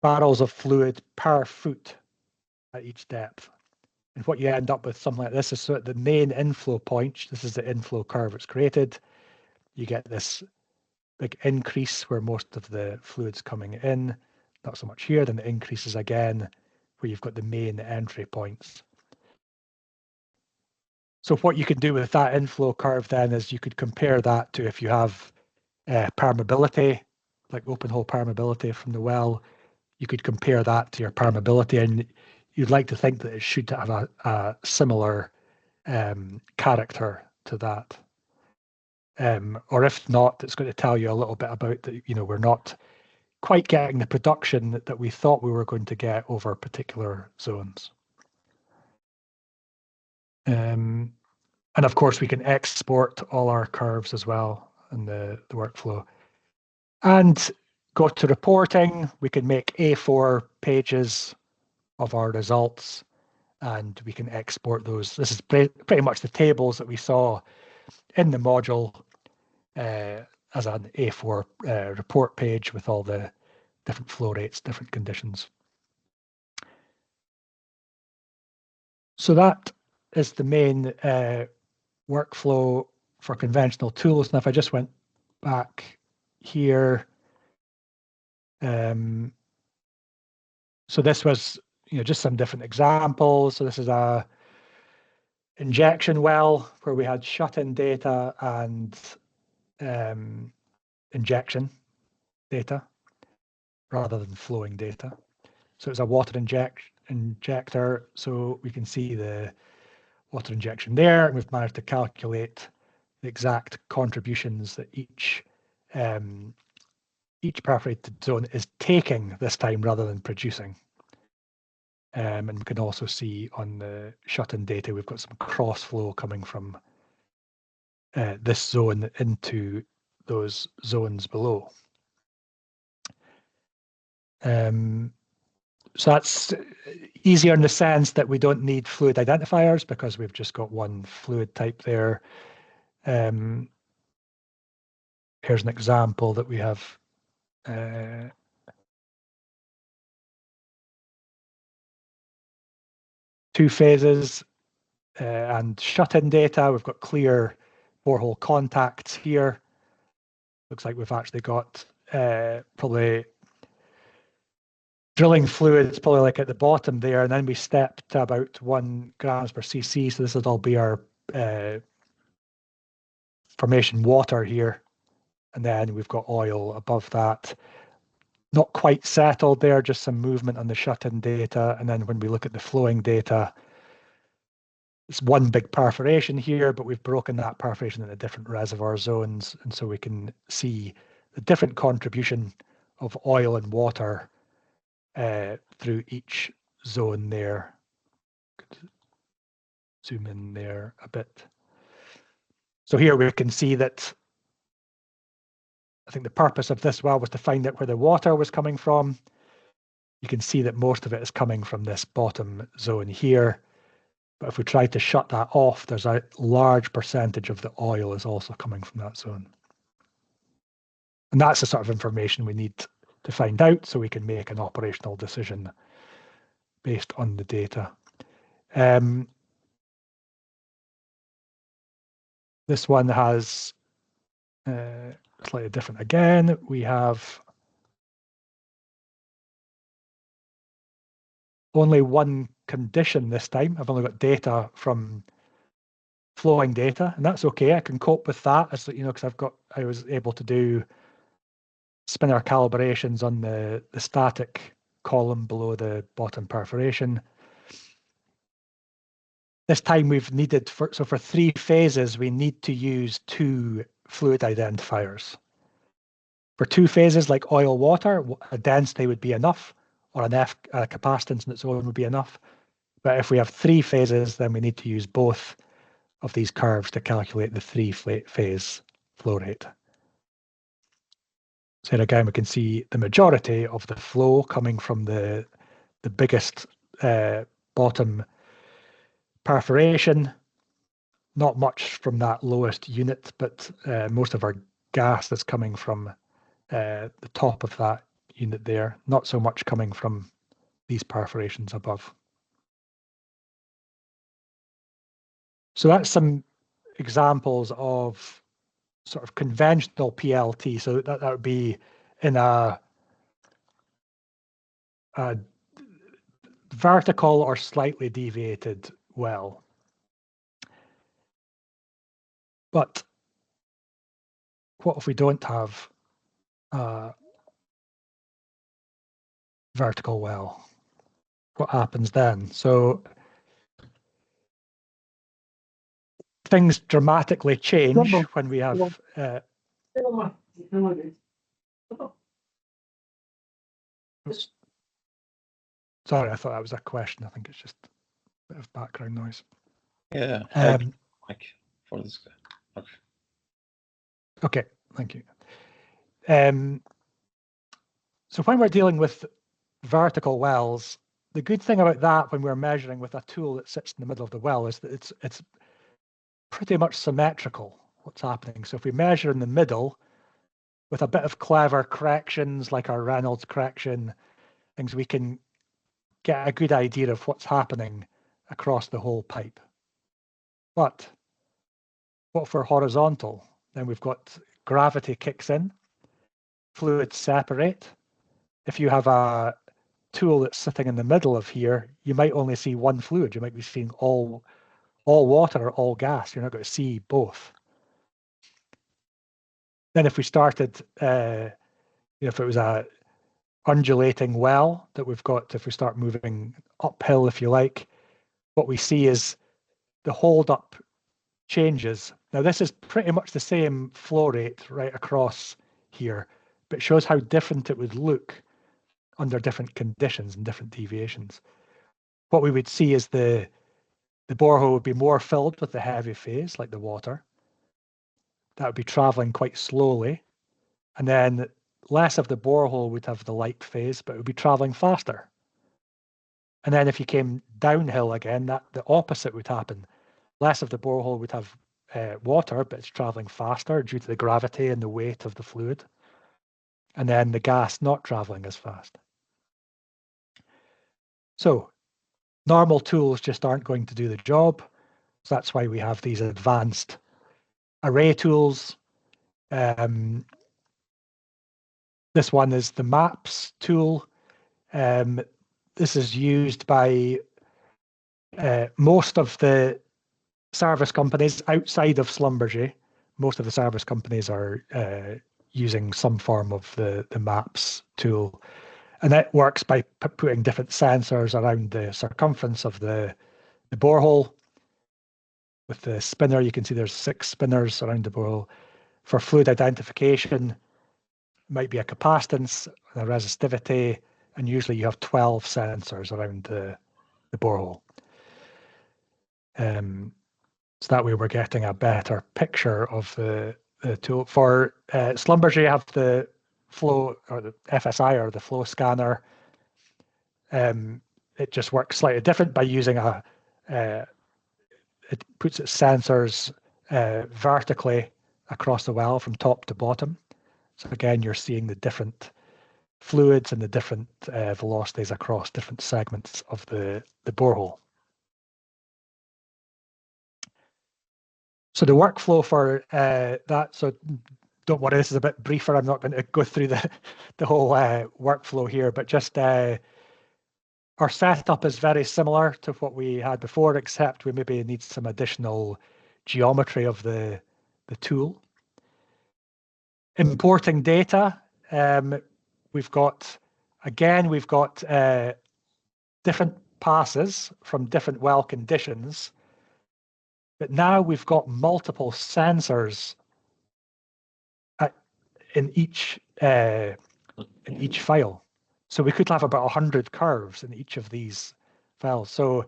barrels of fluid per foot at each depth. And what you end up with something like this is so at the main inflow point, this is the inflow curve it's created, you get this big increase where most of the fluid's coming in, not so much here, then it increases again where you've got the main entry points. So what you can do with that inflow curve then is you could compare that to if you have permeability, like open hole permeability from the well, you could compare that to your permeability, and you'd like to think that it should have a similar character to that. Or if not, it's going to tell you a little bit about that, we're not quite getting the production that we thought we were going to get over particular zones. And of course, we can export all our curves as well in the workflow. And go to reporting, we can make A4 pages of our results, and we can export those. This is pretty much the tables that we saw in the module as an A4 report page with all the different flow rates, different conditions. So that is the main workflow for conventional tools. And if I just went back here, so this was just some different examples. So this is a injection well where we had shut-in data and injection data rather than flowing data. So it's a water injector, so we can see the water injection there, and we've managed to calculate the exact contributions that each perforated zone is taking this time rather than producing. And we can also see on the shut-in data, we've got some cross flow coming from this zone into those zones below. So that's easier in the sense that we don't need fluid identifiers because we've just got one fluid type there. Here's an example that we have 2 phases and shut-in data. We've got clear borehole contacts here. Looks like we've actually got probably drilling fluids probably like at the bottom there, and then we step to about 1 grams per cc. So this would all be our formation water here, and then we've got oil above that. Not quite settled there, just some movement on the shut-in data. And then when we look at the flowing data, it's one big perforation here, but we've broken that perforation into different reservoir zones. And so we can see the different contribution of oil and water through each zone there. Could zoom in there a bit. So here we can see that I think the purpose of this well was to find out where the water was coming from. You can see that most of it is coming from this bottom zone here. But if we try to shut that off, there's a large percentage of the oil is also coming from that zone. And that's the sort of information we need to find out so we can make an operational decision based on the data. This one has slightly different again. We have only one condition this time. I've only got data from flowing data, and that's okay. I can cope with that, as you know, because I was able to do spinner calibrations on the static column below the bottom perforation. This time we've needed, for 3 phases, we need to use 2 fluid identifiers. For 2 phases, like oil water, a density would be enough, or a capacitance in its own would be enough. But if we have 3 phases, then we need to use both of these curves to calculate the 3-phase flow rate. So here again, we can see the majority of the flow coming from the biggest bottom perforation. Not much from that lowest unit, but most of our gas is coming from the top of that unit there. Not so much coming from these perforations above. So that's some examples of sort of conventional PLT. So that would be in a vertical or slightly deviated well. But what if we don't have a vertical well? What happens then? So things dramatically change when we have sorry, I thought that was a question. I think it's just a bit of background noise. Yeah, Mike, for this guy. Okay. Okay, thank you. So when we're dealing with vertical wells, the good thing about that when we're measuring with a tool that sits in the middle of the well is that it's pretty much symmetrical what's happening. So if we measure in the middle with a bit of clever corrections like our Reynolds correction, things, we can get a good idea of what's happening across the whole pipe. But what if we're horizontal? Then we've got gravity kicks in, fluids separate. If you have a tool that's sitting in the middle of here, you might only see one fluid. You might be seeing all water or all gas. You're not going to see both. Then if we started, if it was a undulating well that we've got, if we start moving uphill, if you like, what we see is the hold up changes. Now this is pretty much the same flow rate right across here, but it shows how different it would look under different conditions and different deviations. What we would see is the borehole would be more filled with the heavy phase, like the water. That would be traveling quite slowly. And then less of the borehole would have the light phase, but it would be traveling faster. And then if you came downhill again, the opposite would happen. Less of the borehole would have water, but it's traveling faster due to the gravity and the weight of the fluid. And then the gas not traveling as fast. So normal tools just aren't going to do the job. So that's why we have these advanced array tools. This one is the MAPS tool. This is used by most of the service companies outside of Schlumberger. Most of the service companies are using some form of the MAPS tool. And that works by putting different sensors around the circumference of the borehole. With the spinner, you can see there's 6 spinners around the borehole. For fluid identification, it might be a capacitance, a resistivity, and usually you have 12 sensors around the borehole. So that way we're getting a better picture of the tool. For Schlumberger, you have the flow, or the FSI, or the flow scanner. It just works slightly different by using it puts its sensors vertically across the well from top to bottom. So again, you're seeing the different fluids and the different velocities across different segments of the borehole. So the workflow for that, so don't worry, this is a bit briefer. I'm not going to go through the whole workflow here, but just our setup is very similar to what we had before, except we maybe need some additional geometry of the tool. Importing data, we've got different passes from different well conditions, but now we've got multiple sensors in each file. So we could have about 100 curves in each of these files. So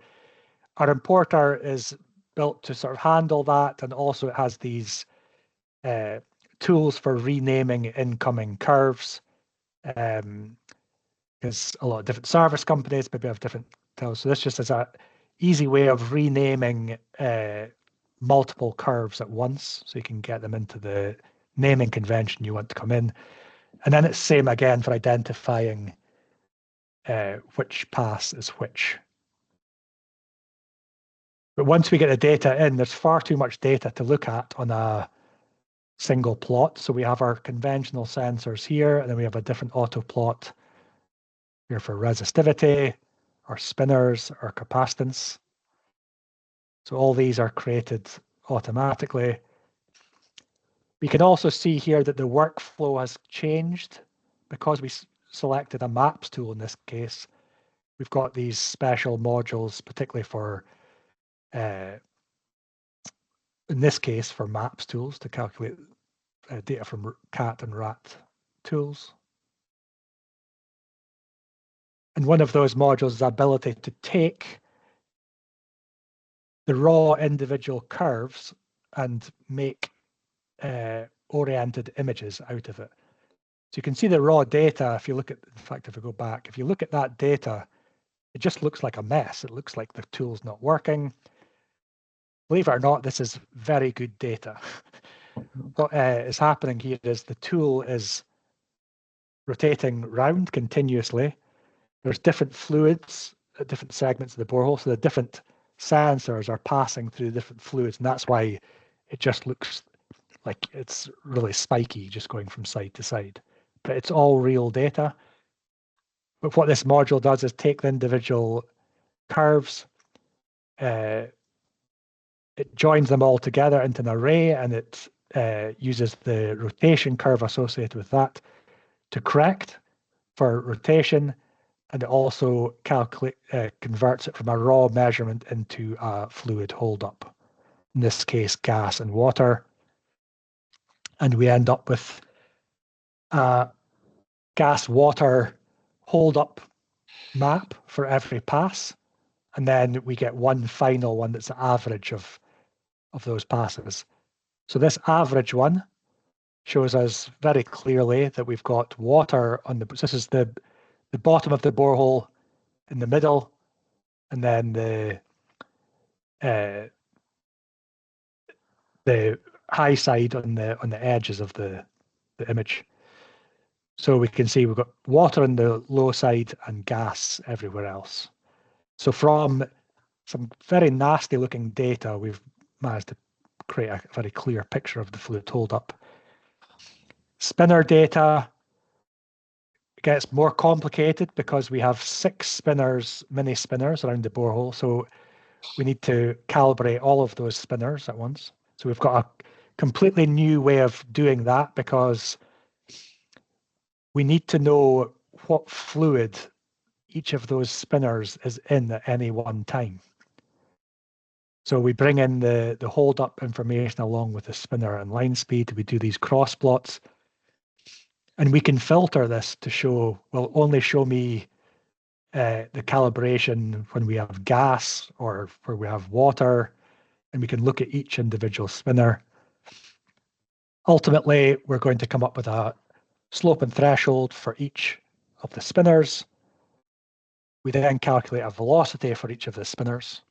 our importer is built to sort of handle that, and also it has these tools for renaming incoming curves, because a lot of different service companies maybe have different tools. So this just is an easy way of renaming multiple curves at once, so you can get them into the naming convention you want to come in. And then it's same again for identifying which pass is which. But once we get the data in, there's far too much data to look at on a single plot. So we have our conventional sensors here, and then we have a different auto plot here for resistivity, our spinners, our capacitance. So all these are created automatically. We can also see here that the workflow has changed because we selected a maps tool in this case. We've got these special modules, particularly for, in this case, for maps tools to calculate data from cat and rat tools. And one of those modules is the ability to take the raw individual curves and make oriented images out of it. So you can see the raw data. If you look at, in fact, if we go back, if you look at that data, it just looks like a mess. It looks like the tool's not working. Believe it or not, this is very good data. What is happening here is the tool is rotating round continuously. There's different fluids at different segments of the borehole, so the different sensors are passing through different fluids, and that's why it just looks like it's really spiky, just going from side to side. But it's all real data. But what this module does is take the individual curves, it joins them all together into an array, and it uses the rotation curve associated with that to correct for rotation, and it also converts it from a raw measurement into a fluid holdup, in this case gas and water, and we end up with a gas-water holdup map for every pass, and then we get one final one that's the average of those passes. So this average one shows us very clearly that we've got water on the, this is the bottom of the borehole in the middle, and then the high side on the edges of the image. So we can see we've got water on the low side and gas everywhere else. So from some very nasty looking data, we've managed to create a very clear picture of the fluid holdup. Spinner data gets more complicated because we have 6 spinners, mini spinners around the borehole. So we need to calibrate all of those spinners at once. So we've got a completely new way of doing that because we need to know what fluid each of those spinners is in at any one time. So we bring in the hold-up information along with the spinner and line speed. We do these cross plots. And we can filter this to show, well, only show me the calibration when we have gas or where we have water, and we can look at each individual spinner. Ultimately, we're going to come up with a slope and threshold for each of the spinners. We then calculate a velocity for each of the spinners.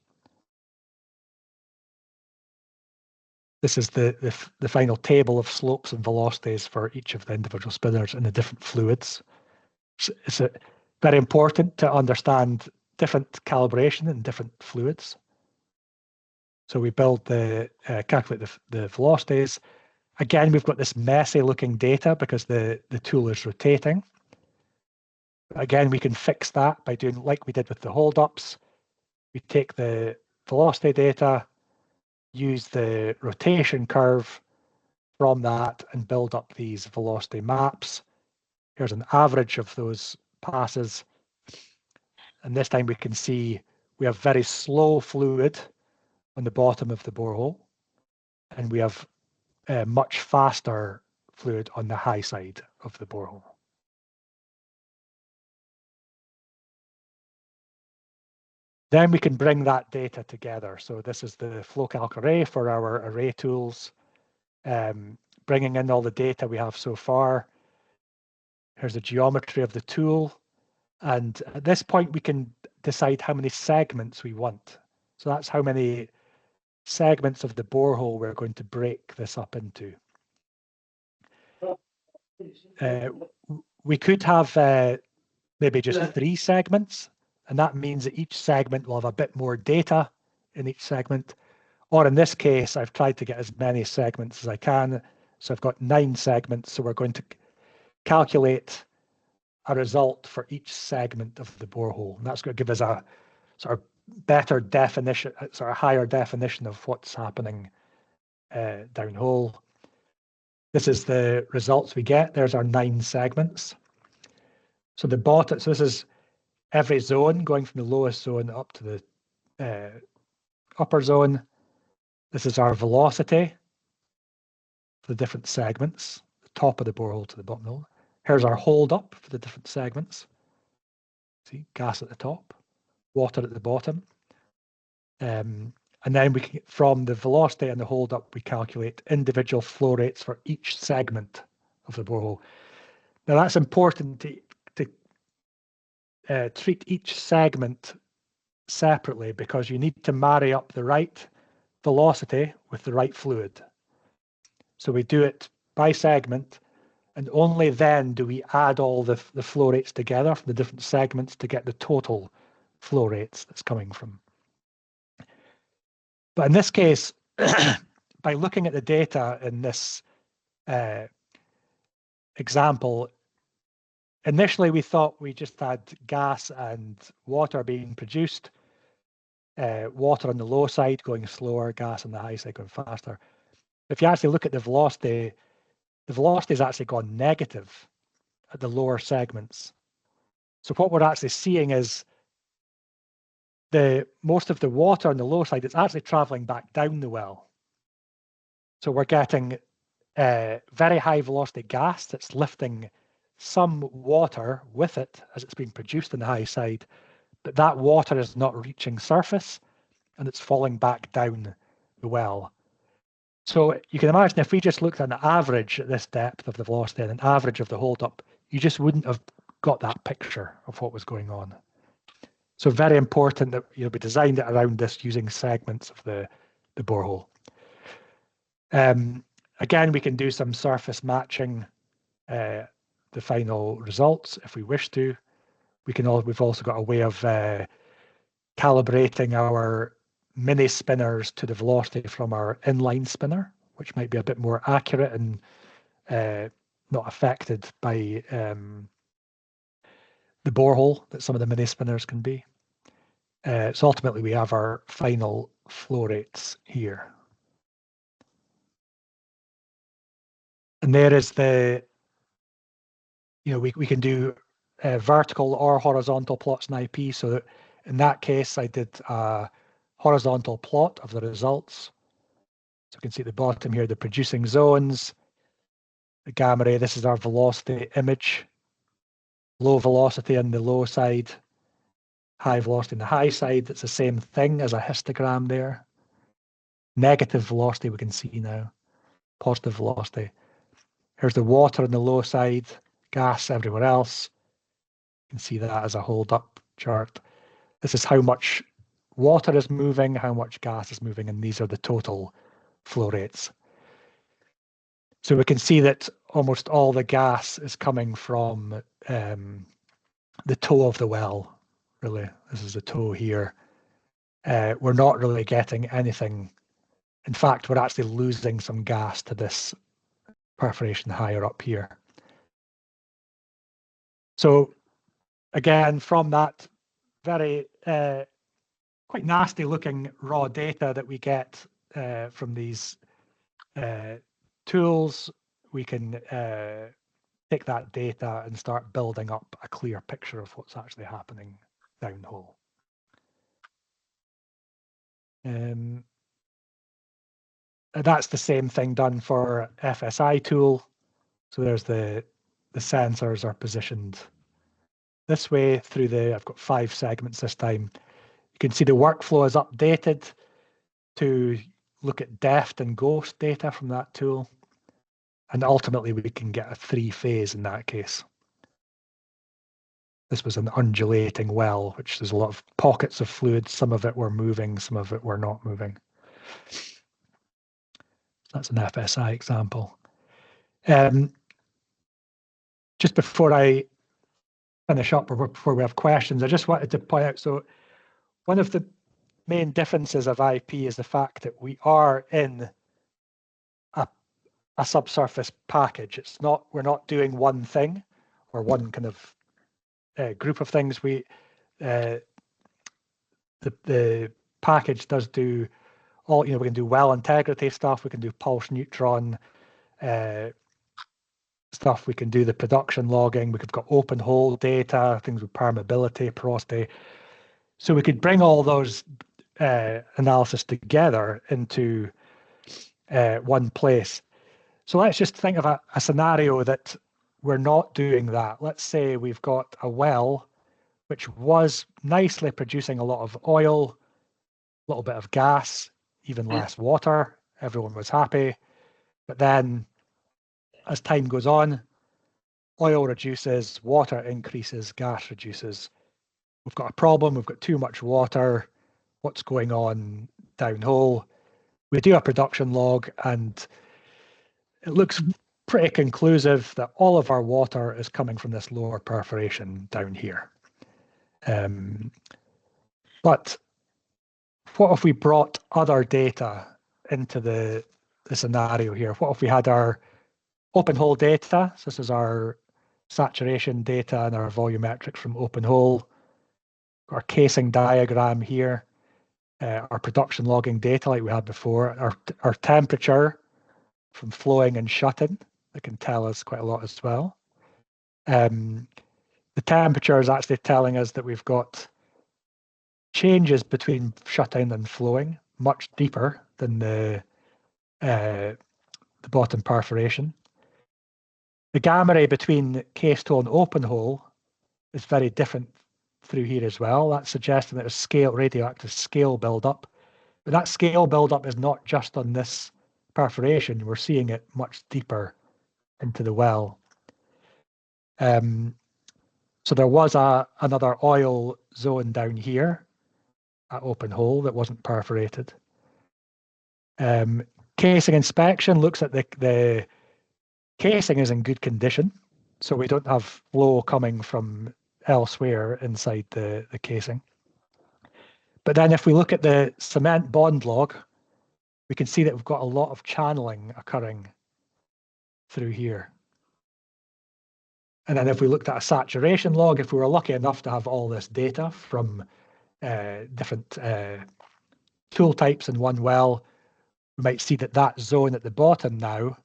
This is the final table of slopes and velocities for each of the individual spinners in the different fluids. It's very important to understand different calibration in different fluids. So we build calculate the velocities. Again, we've got this messy looking data because the tool is rotating. Again, we can fix that by doing like we did with the hold-ups. We take the velocity data, use the rotation curve from that, and build up these velocity maps. Here's an average of those passes. And this time we can see we have very slow fluid on the bottom of the borehole, and we have much faster fluid on the high side of the borehole. Then we can bring that data together. So this is the flow calc array for our array tools, bringing in all the data we have so far. Here's the geometry of the tool. And at this point, we can decide how many segments we want. So that's how many segments of the borehole we're going to break this up into. We could have maybe just 3 segments, and that means that each segment will have a bit more data in each segment. Or in this case, I've tried to get as many segments as I can. So I've got 9 segments. So we're going to calculate a result for each segment of the borehole. And that's going to give us a sort of better definition, sort of higher definition of what's happening downhole. This is the results we get. There's our 9 segments. So the bottom, so this is every zone going from the lowest zone up to the upper zone. This is our velocity for the different segments, the top of the borehole to the bottom of the hole. Here's our hold up for the different segments. See, gas at the top, water at the bottom. And then we can, from the velocity and the hold up, we calculate individual flow rates for each segment of the borehole. Now that's important to treat each segment separately because you need to marry up the right velocity with the right fluid. So we do it by segment, and only then do we add all the flow rates together from the different segments to get the total flow rates that's coming from. But in this case, by looking at the data in this example, initially we thought we just had gas and water being produced, water on the low side going slower, gas on the high side going faster. If you actually look at the velocity has actually gone negative at the lower segments. So what we're actually seeing is most of the water on the low side is actually traveling back down the well. So we're getting very high velocity gas that's lifting some water with it as it's being produced on the high side, but that water is not reaching surface and it's falling back down the well. So you can imagine if we just looked at an average at this depth of the velocity and an average of the hold up, you just wouldn't have got that picture of what was going on. So very important that we designed it around this using segments of the borehole. Again, we can do some surface matching the final results if we wish to. We've also got a way of calibrating our mini spinners to the velocity from our inline spinner, which might be a bit more accurate and not affected by the borehole that some of the mini spinners can be. So ultimately we have our final flow rates here. And there is we can do vertical or horizontal plots in IP. So in that case, I did a horizontal plot of the results. So you can see at the bottom here, the producing zones, the gamma ray, this is our velocity image, low velocity on the low side, high velocity on the high side. It's the same thing as a histogram there. Negative velocity we can see now, positive velocity. Here's the water on the low side, gas everywhere else. You can see that as a hold-up chart. This is how much water is moving, how much gas is moving, and these are the total flow rates. So we can see that almost all the gas is coming from the toe of the well, really. This is the toe here. We're not really getting anything. In fact, we're actually losing some gas to this perforation higher up here. So again, from that very quite nasty looking raw data that we get from these tools, we can take that data and start building up a clear picture of what's actually happening downhole. That's the same thing done for FSI tool. So there's the sensors are positioned this way through the, I've got 5 segments this time. You can see the workflow is updated to look at depth and ghost data from that tool. And ultimately we can get a 3-phase in that case. This was an undulating well, which there's a lot of pockets of fluid. Some of it were moving, some of it were not moving. That's an FSI example. Just before I finish up, or before we have questions, I just wanted to point out, so one of the main differences of IP is the fact that we are in a subsurface package. It's not, we're not doing one thing or one kind of group of things. The package does do all, we can do well integrity stuff, we can do pulse neutron stuff, we can do the production logging, we've got open hole data, things with permeability, porosity. So we could bring all those analysis together into one place. So let's just think of a scenario that we're not doing that. Let's say we've got a well which was nicely producing a lot of oil, a little bit of gas, even less water. Everyone was happy. But then as time goes on, oil reduces, water increases, gas reduces. We've got a problem, we've got too much water. What's going on downhole? We do a production log and it looks pretty conclusive that all of our water is coming from this lower perforation down here. But what if we brought other data into the scenario here? What if we had our open hole data? So this is our saturation data and our volumetrics from open hole. Our casing diagram here, our production logging data like we had before, our temperature from flowing and shut-in, that can tell us quite a lot as well. The temperature is actually telling us that we've got changes between shut-in and flowing, much deeper than the bottom perforation. The gamma ray between case toe and open hole is very different through here as well. That's suggesting that there's radioactive scale buildup. But that scale buildup is not just on this perforation. We're seeing it much deeper into the well. So there was another oil zone down here at open hole that wasn't perforated. Casing inspection looks at the casing is in good condition. So we don't have flow coming from elsewhere inside the casing. But then if we look at the cement bond log, we can see that we've got a lot of channeling occurring through here. And then if we looked at a saturation log, if we were lucky enough to have all this data from different tool types in one well, we might see that that zone at the bottom now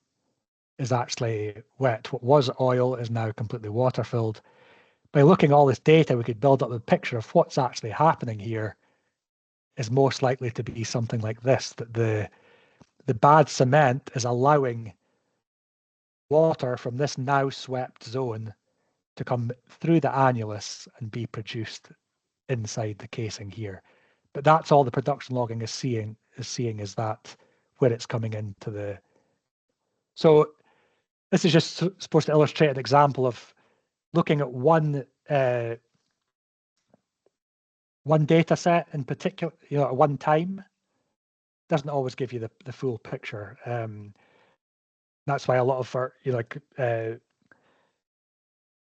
is actually wet. What was oil is now completely water-filled. By looking at all this data, we could build up a picture of what's actually happening here is most likely to be something like this, that the bad cement is allowing water from this now swept zone to come through the annulus and be produced inside the casing here. But that's all the production logging is seeing is that where it's coming into the. So this is just supposed to illustrate an example of looking at one data set in particular, at one time. Doesn't always give you the full picture. That's why a lot of our,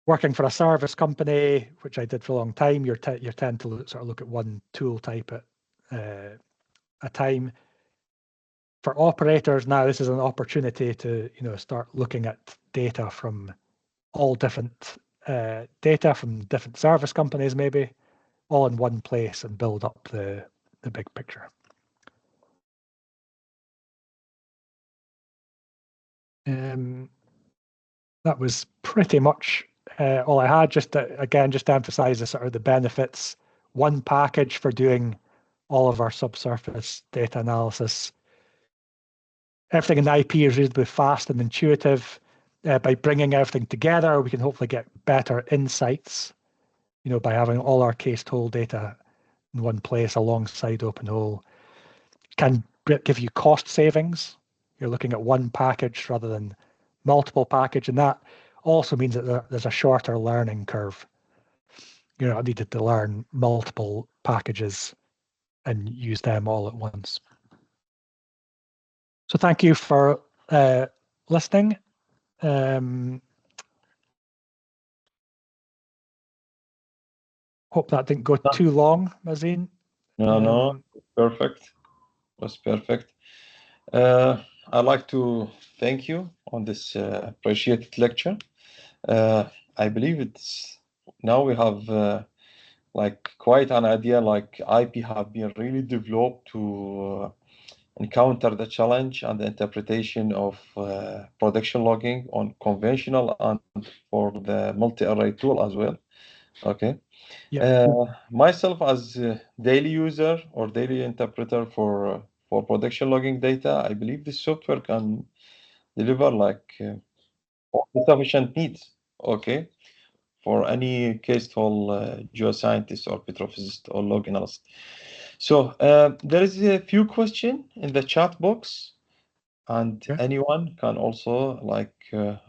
working for a service company, which I did for a long time, you tend to sort of look at one tool type at a time. For operators now, this is an opportunity to start looking at data from all different data from different service companies, maybe all in one place, and build up the big picture. That was pretty much all I had. Just to emphasize the benefits. One package for doing all of our subsurface data analysis. Everything in the IP is reasonably fast and intuitive. By bringing everything together, we can hopefully get better insights, by having all our cased hole data in one place alongside OpenHole. Can give you cost savings. You're looking at one package rather than multiple packages, and that also means that there's a shorter learning curve. You're not needed to learn multiple packages and use them all at once. So thank you for listening. Hope that didn't go too long, Mazin. No, perfect. Was perfect. I'd like to thank you on this appreciated lecture. I believe now we have quite an idea, IP have been really developed to encounter the challenge and the interpretation of production logging on conventional and for the multi-array tool as well. Okay. Yeah. Myself as a daily user or daily interpreter for production logging data, I believe this software can deliver sufficient needs. Okay. For any cased hole geoscientist or petrophysicist or log analyst. So there is a few questions in the chat box, and anyone can also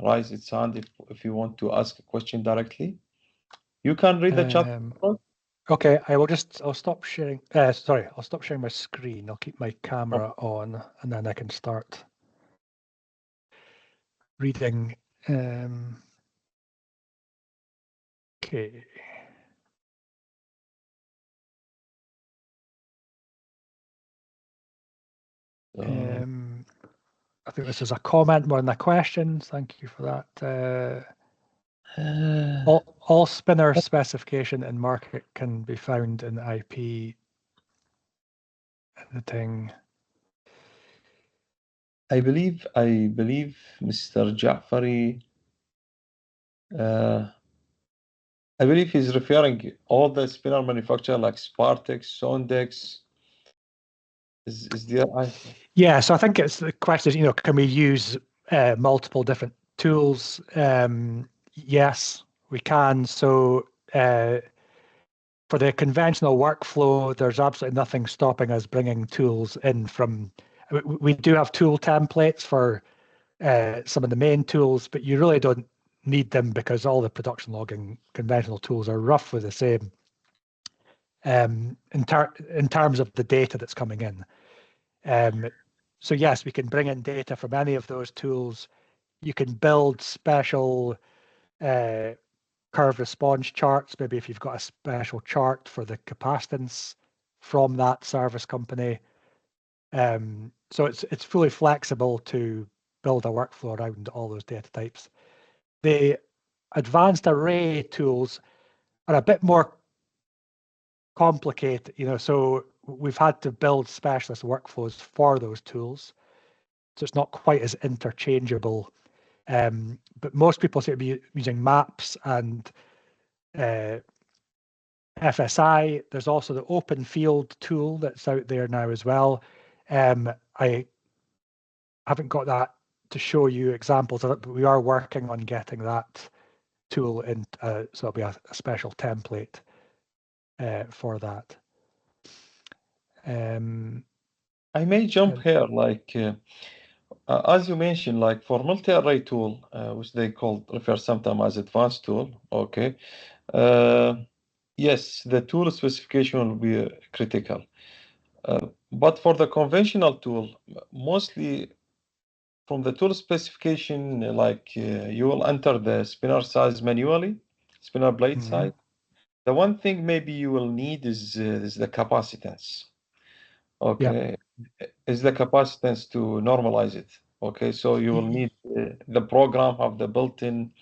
raise its hand if you want to ask a question directly. You can read the chat box. Okay, I'll stop sharing. Sorry, I'll stop sharing my screen. I'll keep my camera on, and then I can start reading. Okay. I think this is a comment more than a question. Thank you for that. All spinner specification and market can be found in IP editing. I believe Mr. Ja'fari, I believe he's referring all the spinner manufacturer like Spartex, Sondex. Is there? Yeah, so I think it's the question. Can we use multiple different tools? Yes, we can. So for the conventional workflow, there's absolutely nothing stopping us bringing tools in from. We do have tool templates for some of the main tools, but you really don't need them because all the production logging conventional tools are roughly the same in terms of the data that's coming in. So yes, we can bring in data from any of those tools. You can build special curve response charts, maybe if you've got a special chart for the capacitance from that service company. So it's fully flexible to build a workflow around all those data types. The advanced array tools are a bit more complicated, so we've had to build specialist workflows for those tools. So it's not quite as interchangeable. But most people seem to be using maps and FSI. There's also the open field tool that's out there now as well. I haven't got that to show you examples of it, but we are working on getting that tool in, so it'll be a special template for that. I may jump here, like as you mentioned, like for multi-array tool, which they refer sometimes as advanced tool. Okay. Yes, the tool specification will be critical. But for the conventional tool, mostly from the tool specification, like you will enter the spinner size manually, spinner blade size. The one thing maybe you will need is the capacitance. Okay, is the capacitance to normalize it. Okay, so you will need the program have the built-in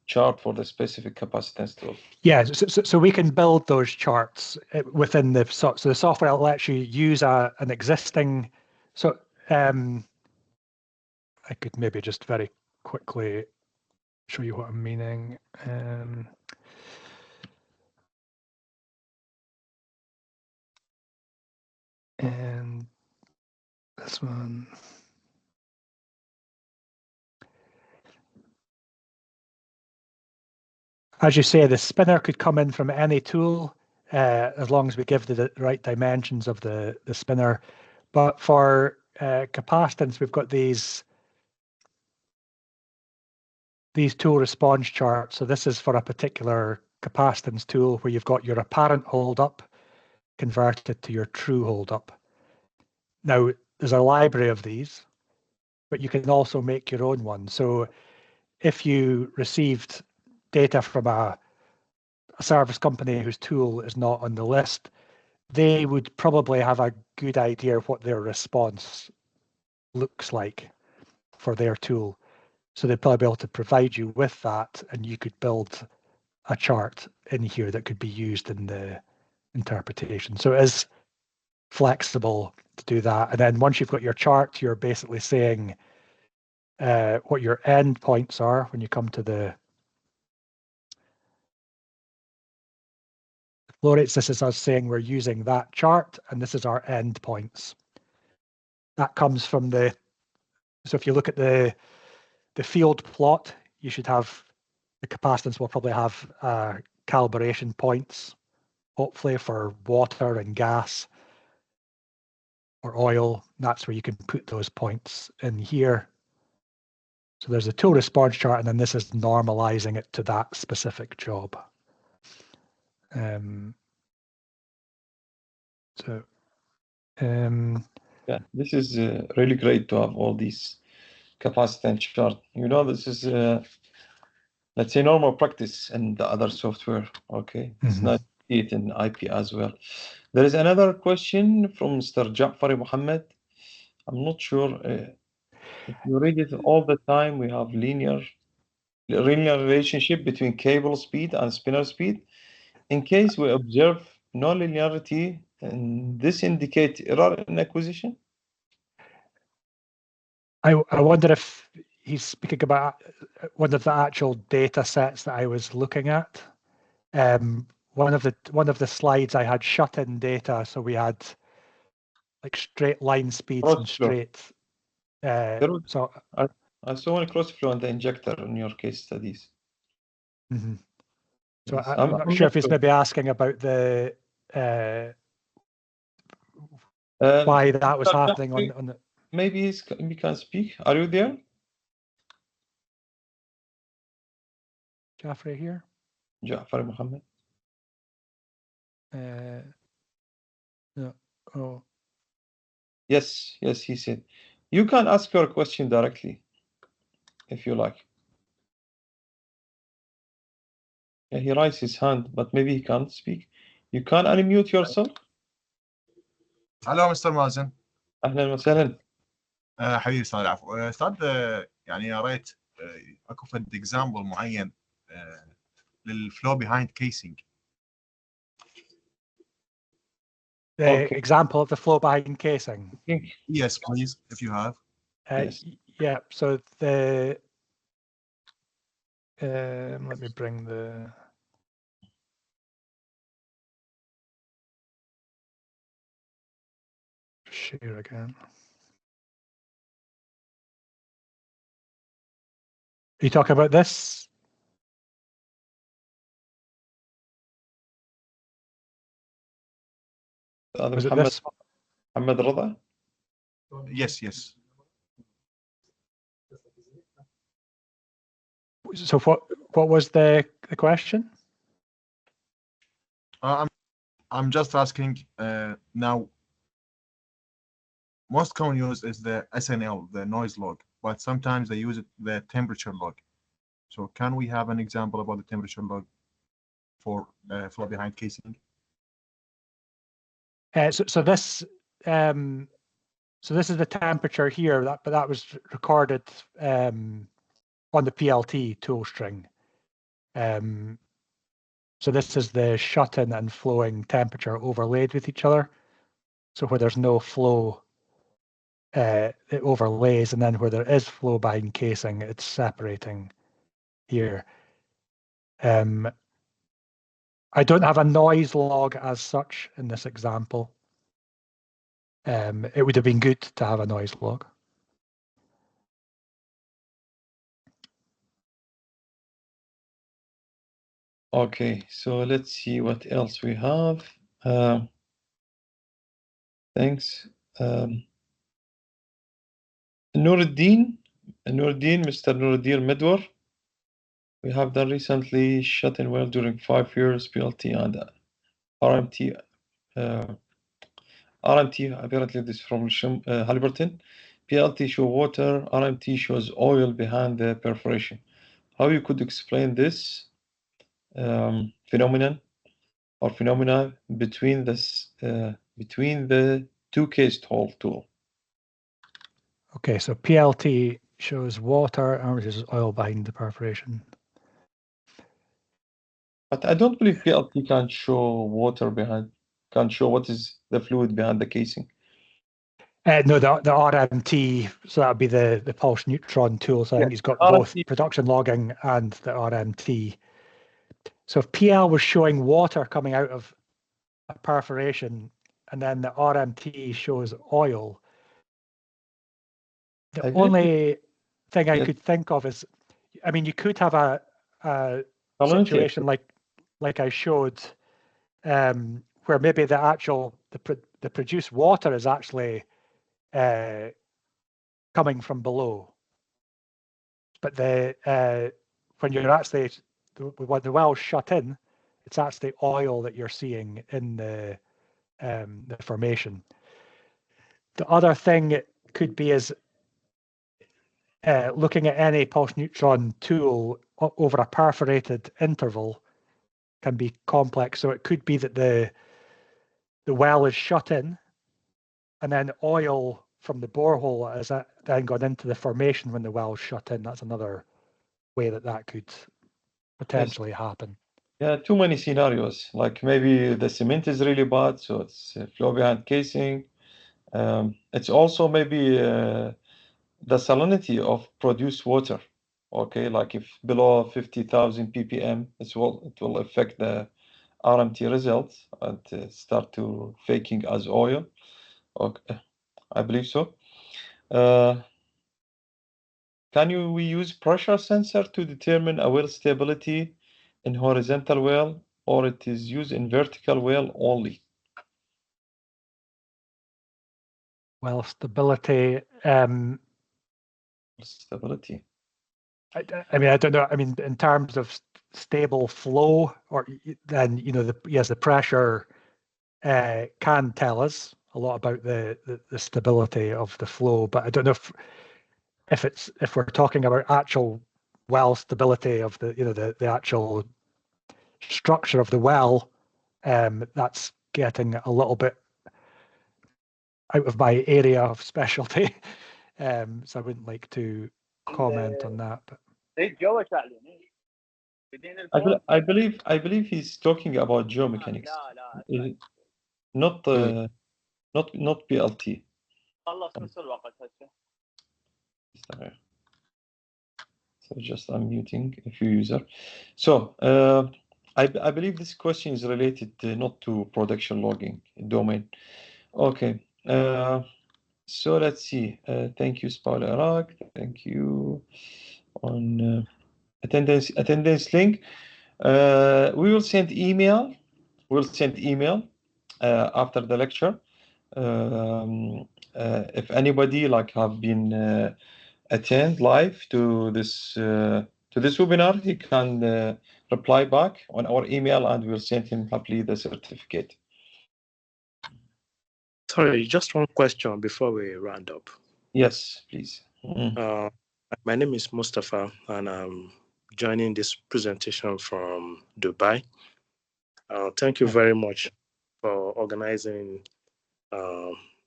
chart for the specific capacitance tool. Yeah, so we can build those charts within the so the software lets you use an existing. So I could maybe just very quickly show you what I'm meaning. And this one. As you say, the spinner could come in from any tool as long as we give the right dimensions of the spinner. But for capacitance, we've got these tool response charts. So this is for a particular capacitance tool where you've got your apparent holdup converted to your true holdup. Now, there's a library of these, but you can also make your own one. So if you received data from a service company whose tool is not on the list, they would probably have a good idea of what their response looks like for their tool. So they'd probably be able to provide you with that, and you could build a chart in here that could be used in the interpretation. So it is flexible to do that. And then once you've got your chart, you're basically saying what your end points are when you come to the flow rates. This is us saying we're using that chart, and this is our end points. That comes from the, so if you look at the field plot, you should have, the capacitance will probably have calibration points, hopefully for water and gas or oil. That's where you can put those points in here. So there's a tool response chart, and then this is normalizing it to that specific job. Yeah, this is really great to have all these capacitance chart. You know, this is let's say normal practice in the other software. Okay, it's nice to see it in IP as well. There is another question from Mr. Ja'fari Muhammad. I'm not sure if you read it all the time. We have linear relationship between cable speed and spinner speed. In case we observe non-linearity, and this indicates error in acquisition. I wonder if he's speaking about one of the actual data sets that I was looking at. One of the slides I had shut-in data, so we had like straight line speeds and straight. So I saw one cross flow on the injector in your case studies. So Yes. I'm not sure if he's maybe asking about the why that was happening on the. Maybe he can speak. Are you there? Ja'fari here? Ja'fari Muhammad. No. Oh. Yes, he said. You can ask your question directly if you like. Yeah, he raised his hand, but maybe he can't speak. You can unmute yourself. Hello Mr. مازن. أهلا وسهلا. حبيبي استاذ العفو. استاذ يعني يا ريت اكو فد اكزامبل معين للفلو behind casing. The example of the flow behind casing. Yes, please, if you have. Yes. Yeah. So the let me bring the. Share again. Are you talking about this? Was it this? Muhammad Rada? Yes, yes. So what was the question? I'm just asking now. Most common use is the SNL, the noise log, but sometimes they use the temperature log. So can we have an example about the temperature log for flow behind casing? So this is the temperature here, but that was recorded on the PLT tool string. So this is the shut-in and flowing temperature overlaid with each other. So where there's no flow, it overlays, and then where there is flow behind casing, it's separating here. I don't have a noise log as such in this example. It would have been good to have a noise log. Okay, so let's see what else we have. Thanks. Nuruddin, Mr. Nuruddin Medwar. We have done recently shut-in well during 5 years PLT and RMT. RMT, apparently this is from Halliburton. PLT show water, RMT shows oil behind the perforation. How you could explain this phenomenon or phenomena between the two cased hole tool? Okay, so PLT shows water and shows oil behind the perforation. But I don't believe PLT can show water behind, can show what is the fluid behind the casing. No, the RMT, so that would be the pulse neutron tool. So I think he's got both RMT. production logging and the RMT. So if PL was showing water coming out of a perforation, and then the RMT shows oil, the only thing I could think of is, I mean, you could have a situation like I showed, where maybe the actual the produced water is actually coming from below, but when you're actually when the well's shut in, it's actually oil that you're seeing in the formation. The other thing it could be is looking at any pulse neutron tool over a perforated interval can be complex. So it could be that the well is shut in, and then oil from the borehole has then gone into the formation when the well is shut in. That's another way that could potentially happen. Yeah, too many scenarios. Like maybe the cement is really bad, so it's flow behind casing. It's also maybe the salinity of produced water. Okay, like if below 50,000 ppm, it will affect the RMT results and start to faking as oil. Okay, I believe so. Can we use pressure sensor to determine a well stability in horizontal well, or it is used in vertical well only? Well, stability. Stability. I mean, I don't know. I mean, in terms of stable flow, or then the pressure can tell us a lot about the stability of the flow, but I don't know if we're talking about actual well stability of the actual structure of the well. That's getting a little bit out of my area of specialty, so I wouldn't like to comment on that. But I believe he's talking about geomechanics, not PLT. So just unmuting a few user. So I believe this question is related not to production logging domain. Okay. So let's see. Thank you, SPWLA Iraq. Thank you on attendance link. We will send email. We'll send email after the lecture if anybody like have been attend live to this webinar, he can reply back on our email, and we'll send him happily the certificate. Sorry, just one question before we round up. Yes, please. My name is Mustafa, and I'm joining this presentation from Dubai. Thank you very much for organizing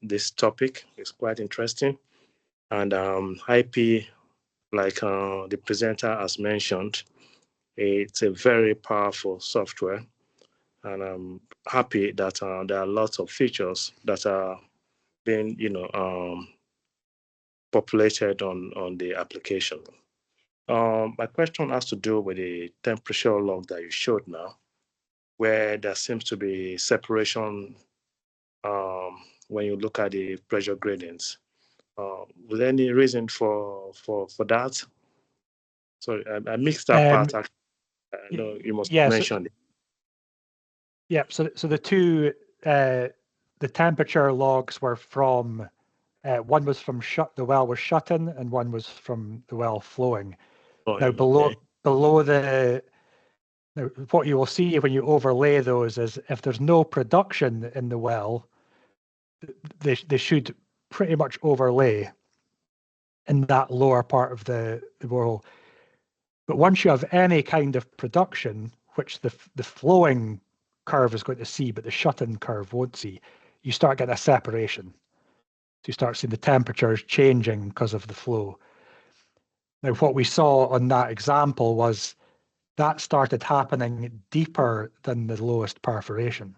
this topic. It's quite interesting. And IP, like the presenter has mentioned, it's a very powerful software. And I'm happy that there are lots of features that are being, populated on the application. My question has to do with the temperature log that you showed now, where there seems to be separation when you look at the pressure gradients. Was there any reason for that? Sorry, I mixed that part. I know you must mention it. Yeah, so the two, the temperature logs were from, one was from the well was shut in, and one was from the well flowing. Now below the, now what you will see when you overlay those is if there's no production in the well, they should pretty much overlay in that lower part of the borehole. But once you have any kind of production, which the flowing curve is going to see, but the shut-in curve won't see, you start getting a separation. So you start seeing the temperatures changing because of the flow. Now, what we saw on that example was that started happening deeper than the lowest perforation.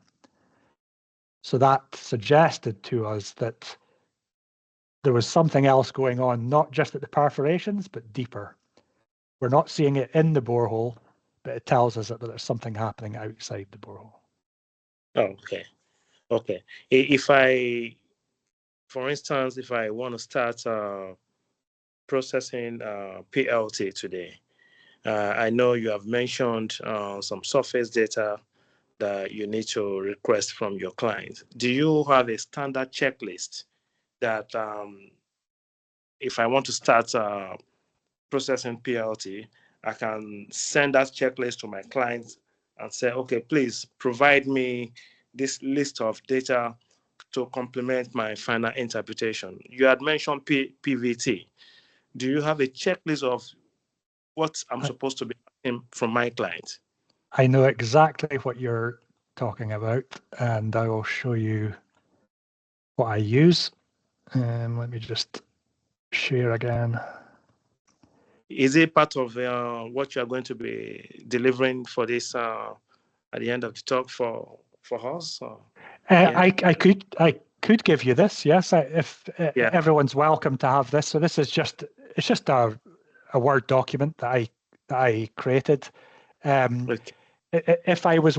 So that suggested to us that there was something else going on, not just at the perforations, but deeper. We're not seeing it in the borehole, but it tells us that there's something happening outside the borehole. Oh, okay. If I, for instance, if I want to start processing PLT today, I know you have mentioned some surface data that you need to request from your client. Do you have a standard checklist that if I want to start processing PLT, I can send that checklist to my clients and say, okay, please provide me this list of data to complement my final interpretation? You had mentioned PVT. Do you have a checklist of what I'm supposed to be asking from my client? I know exactly what you're talking about, and I will show you what I use. Let me just share again. Is it part of what you are going to be delivering for this at the end of the talk for us? I could give you this, yes. If everyone's welcome to have this. So this is just a Word document that I created. Okay. If I was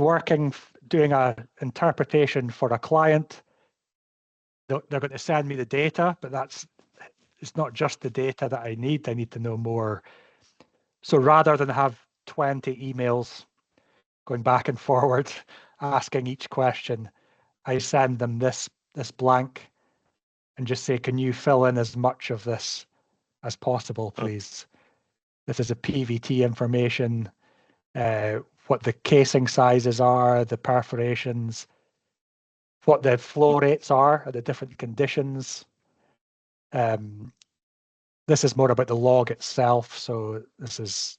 doing a interpretation for a client, they're going to send me the data, but it's not just the data that I need. I need to know more. So rather than have 20 emails going back and forward, asking each question, I send them this blank and just say, can you fill in as much of this as possible, please? This is a PVT information, what the casing sizes are, the perforations, what the flow rates are at the different conditions. This is more about the log itself. So this is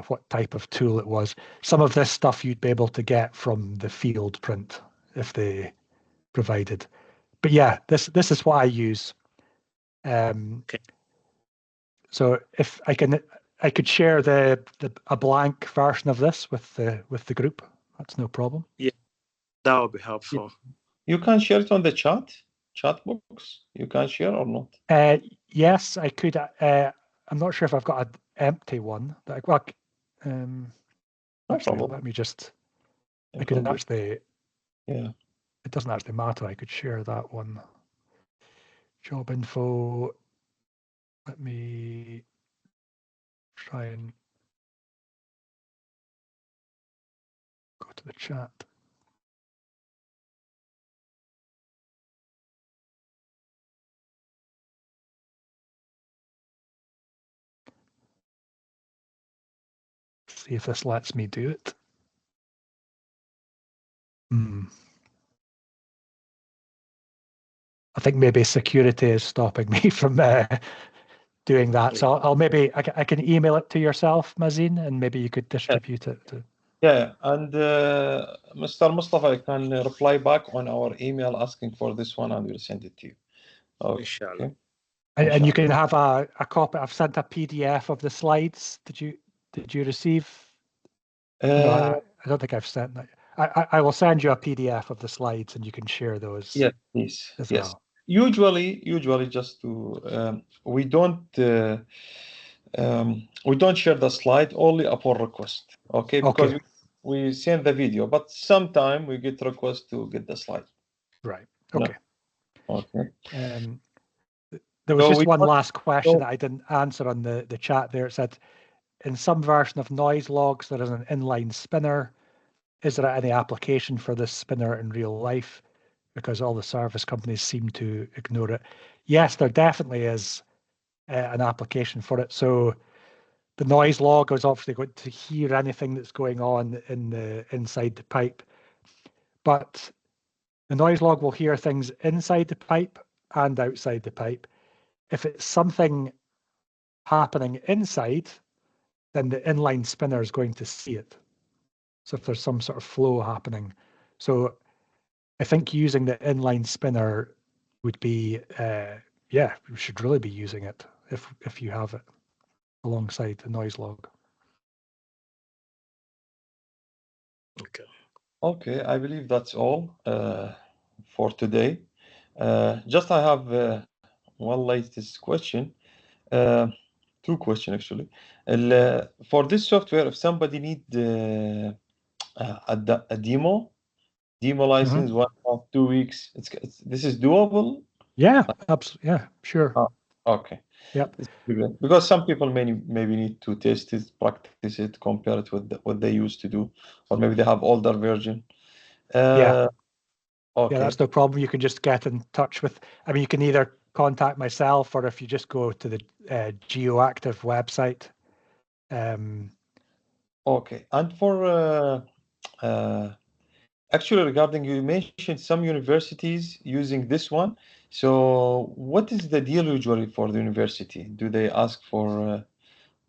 what type of tool it was. Some of this stuff you'd be able to get from the field print if they provided. But yeah, this is what I use. Okay. So if I could share a blank version of this with the group. That's no problem. Yeah, that would be helpful. You can share it on the chat box. You can share or not? Yes, I could. I'm not sure if I've got an empty one. That actually, let me just. I could actually. Yeah. It doesn't actually matter. I could share that one. Job info. Let me try and go to the chat. see if this lets me do it. I think maybe security is stopping me from doing that. So I'll maybe I can email it to yourself, Mazin, and maybe you could distribute it to. Yeah, and Mr. Mustafa can reply back on our email asking for this one, and we'll send it to you. Okay. Inshallah. And you can have a copy. I've sent a PDF of the slides. Did you receive? No, I don't think I've sent that. I will send you a PDF of the slides, and you can share those. Yes, please. As Yes. well. Usually, just to we don't share the slide only upon request. Okay, because we send the video, but sometime we get request to get the slide. Right. Okay. No. Okay. There was just one last question that I didn't answer on the chat there. It said, in some version of noise logs, there is an inline spinner. Is there any application for this spinner in real life? Because all the service companies seem to ignore it. Yes, there definitely is an application for it. So the noise log is obviously going to hear anything that's going on inside the pipe. But the noise log will hear things inside the pipe and outside the pipe. If it's something happening inside, then the inline spinner is going to see it. So if there's some sort of flow happening. So I think using the inline spinner would be, yeah, you should really be using it if you have it alongside the noise log. Okay. Okay, I believe that's all for today. Just I have one latest question. Two questions actually. For this software, if somebody need a demo license, 1 month, 2 weeks, this is doable? Yeah, absolutely. Yeah, sure. Okay. Yep. Because some people maybe need to test it, practice it, compare it with what they used to do, or maybe they have older version. Yeah. Okay. Yeah, that's no problem. You can just get in touch with, I mean, you can either contact myself, or if you just go to the Geoactive website. Okay. And for actually, regarding, you mentioned some universities using this one. So what is the deal usually for the university? Do they ask for,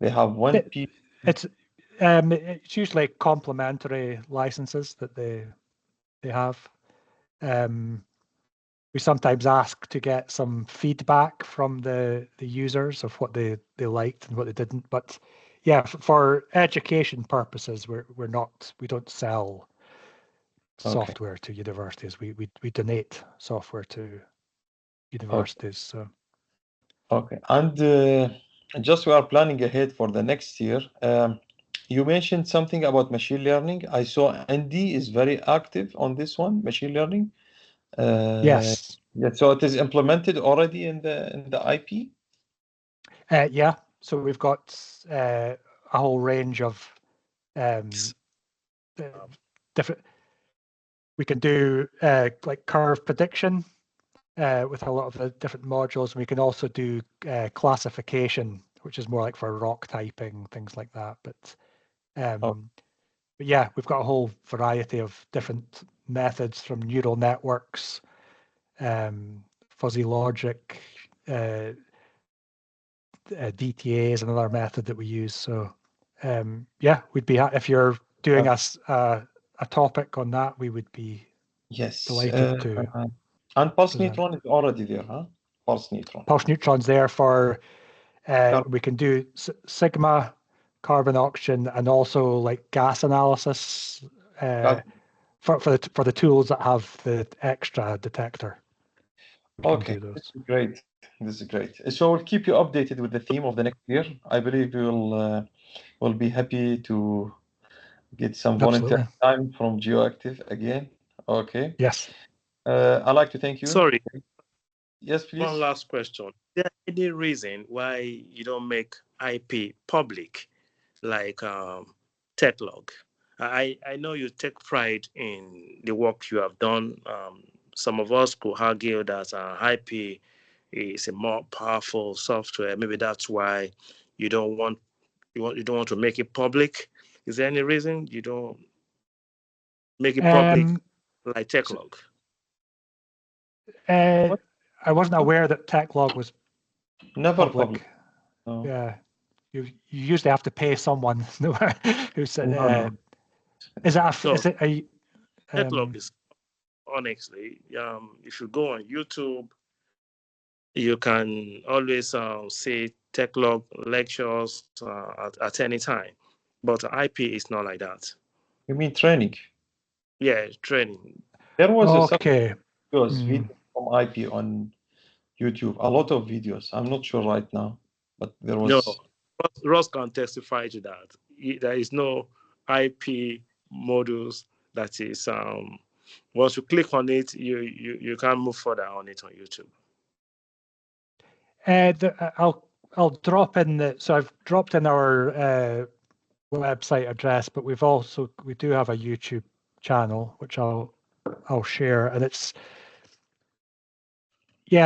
they have one piece? It's usually complementary licenses that they have. We sometimes ask to get some feedback from the users of what they liked and what they didn't. But yeah, for education purposes, we don't sell software to universities. We donate software to universities. So. Okay. And just we are planning ahead for the next year. You mentioned something about machine learning. I saw ND is very active on this one, machine learning. Yes. Yeah. So it is implemented already in the IP. Yeah. So we've got a whole range of different. We can do like curve prediction with a lot of the different modules. We can also do classification, which is more like for rock typing, things like that. But yeah, we've got a whole variety of different methods, from neural networks, fuzzy logic, DTA is another method that we use. So yeah, we'd be if you're doing a topic on that, we would be delighted to. And pulse neutron is already there, huh? Pulse neutron. Pulse neutron's there for. We can do sigma, carbon oxygen, and also like gas analysis for the tools that have the extra detector. Okay, this is great. This is great. So we'll keep you updated with the theme of the next year. I believe we'll be happy to get some volunteer time from Geoactive again. Okay. Yes. I'd like to thank you. Sorry. Yes, please. One last question. Is there any reason why you don't make IP public, like TechLog? I know you take pride in the work you have done. Some of us could argue that IP is a more powerful software. Maybe that's why you don't want to make it public. Is there any reason you don't make it public like TechLog? I wasn't aware that TechLog was Never public. No. Yeah, you usually have to pay someone who said. No. Is that So, is it a TechLog is honestly, if you go on YouTube, you can always see TechLog lectures at any time. But IP is not like that. You mean training? Yeah, training. There was okay? video from IP on YouTube. A lot of videos. I'm not sure right now, but there was. No, Ross can testify to that. There is no IP modules that is once you click on it, you can't move further on it on YouTube. I'll drop in so I've dropped in our website address, but we do have a YouTube channel which I'll share, and it's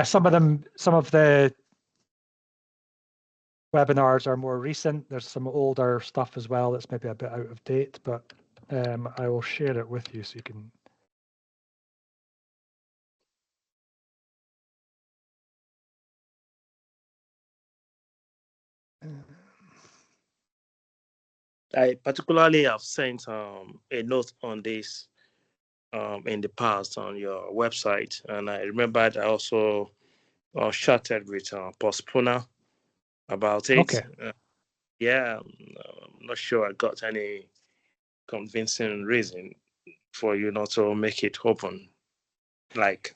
some of the webinars are more recent. There's some older stuff as well that's maybe a bit out of date, but I will share it with you so you can. I particularly have sent a note on this in the past on your website, and I remembered I also chatted with Postpona about it. Okay. I'm not sure I got any convincing reason for you not to make it open. Like,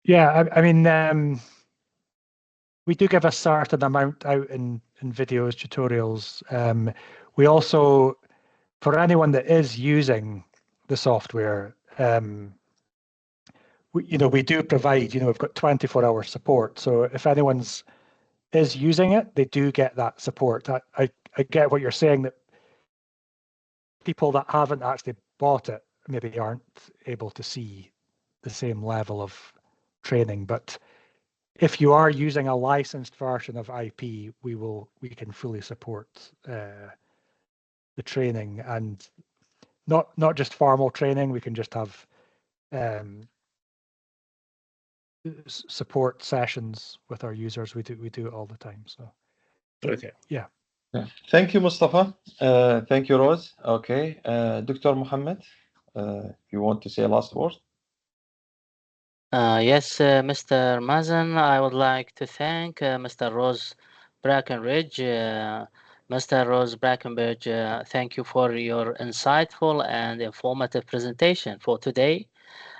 I mean, we do give a certain amount out in videos, tutorials. We also, for anyone that is using the software, we do provide, we've got 24-hour support. So if anyone's is using it, they do get that support. I get what you're saying, that people that haven't actually bought it maybe aren't able to see the same level of training. But if you are using a licensed version of IP, we can fully support the training, and not just formal training. We can just have support sessions with our users. We do it all the time. So okay. Yeah. Thank you, Mustafa. Thank you, Rose. Okay, Dr. Mohammed, if you want to say a last word. Yes, Mr. Mazen, I would like to thank Mr. Rose Brackenridge. Mr. Rose Brackenridge, thank you for your insightful and informative presentation for today.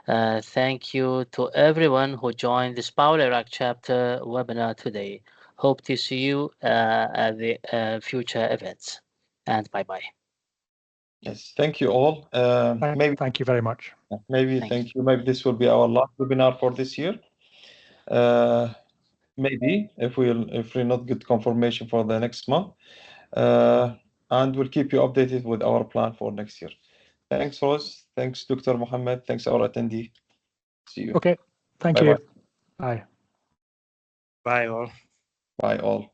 Thank you to everyone who joined the SPWLA Iraq chapter webinar today. Hope to see you at the future events. And bye-bye. Yes, thank you all. Thank you very much. Thank you. Maybe this will be our last webinar for this year. Maybe if we not get confirmation for the next month, and we'll keep you updated with our plan for next year. Thanks, Rose. Thanks, Dr. Mohammed. Thanks, our attendee. See you. Okay. Thank Bye-bye. you. Bye. Bye all. Bye all.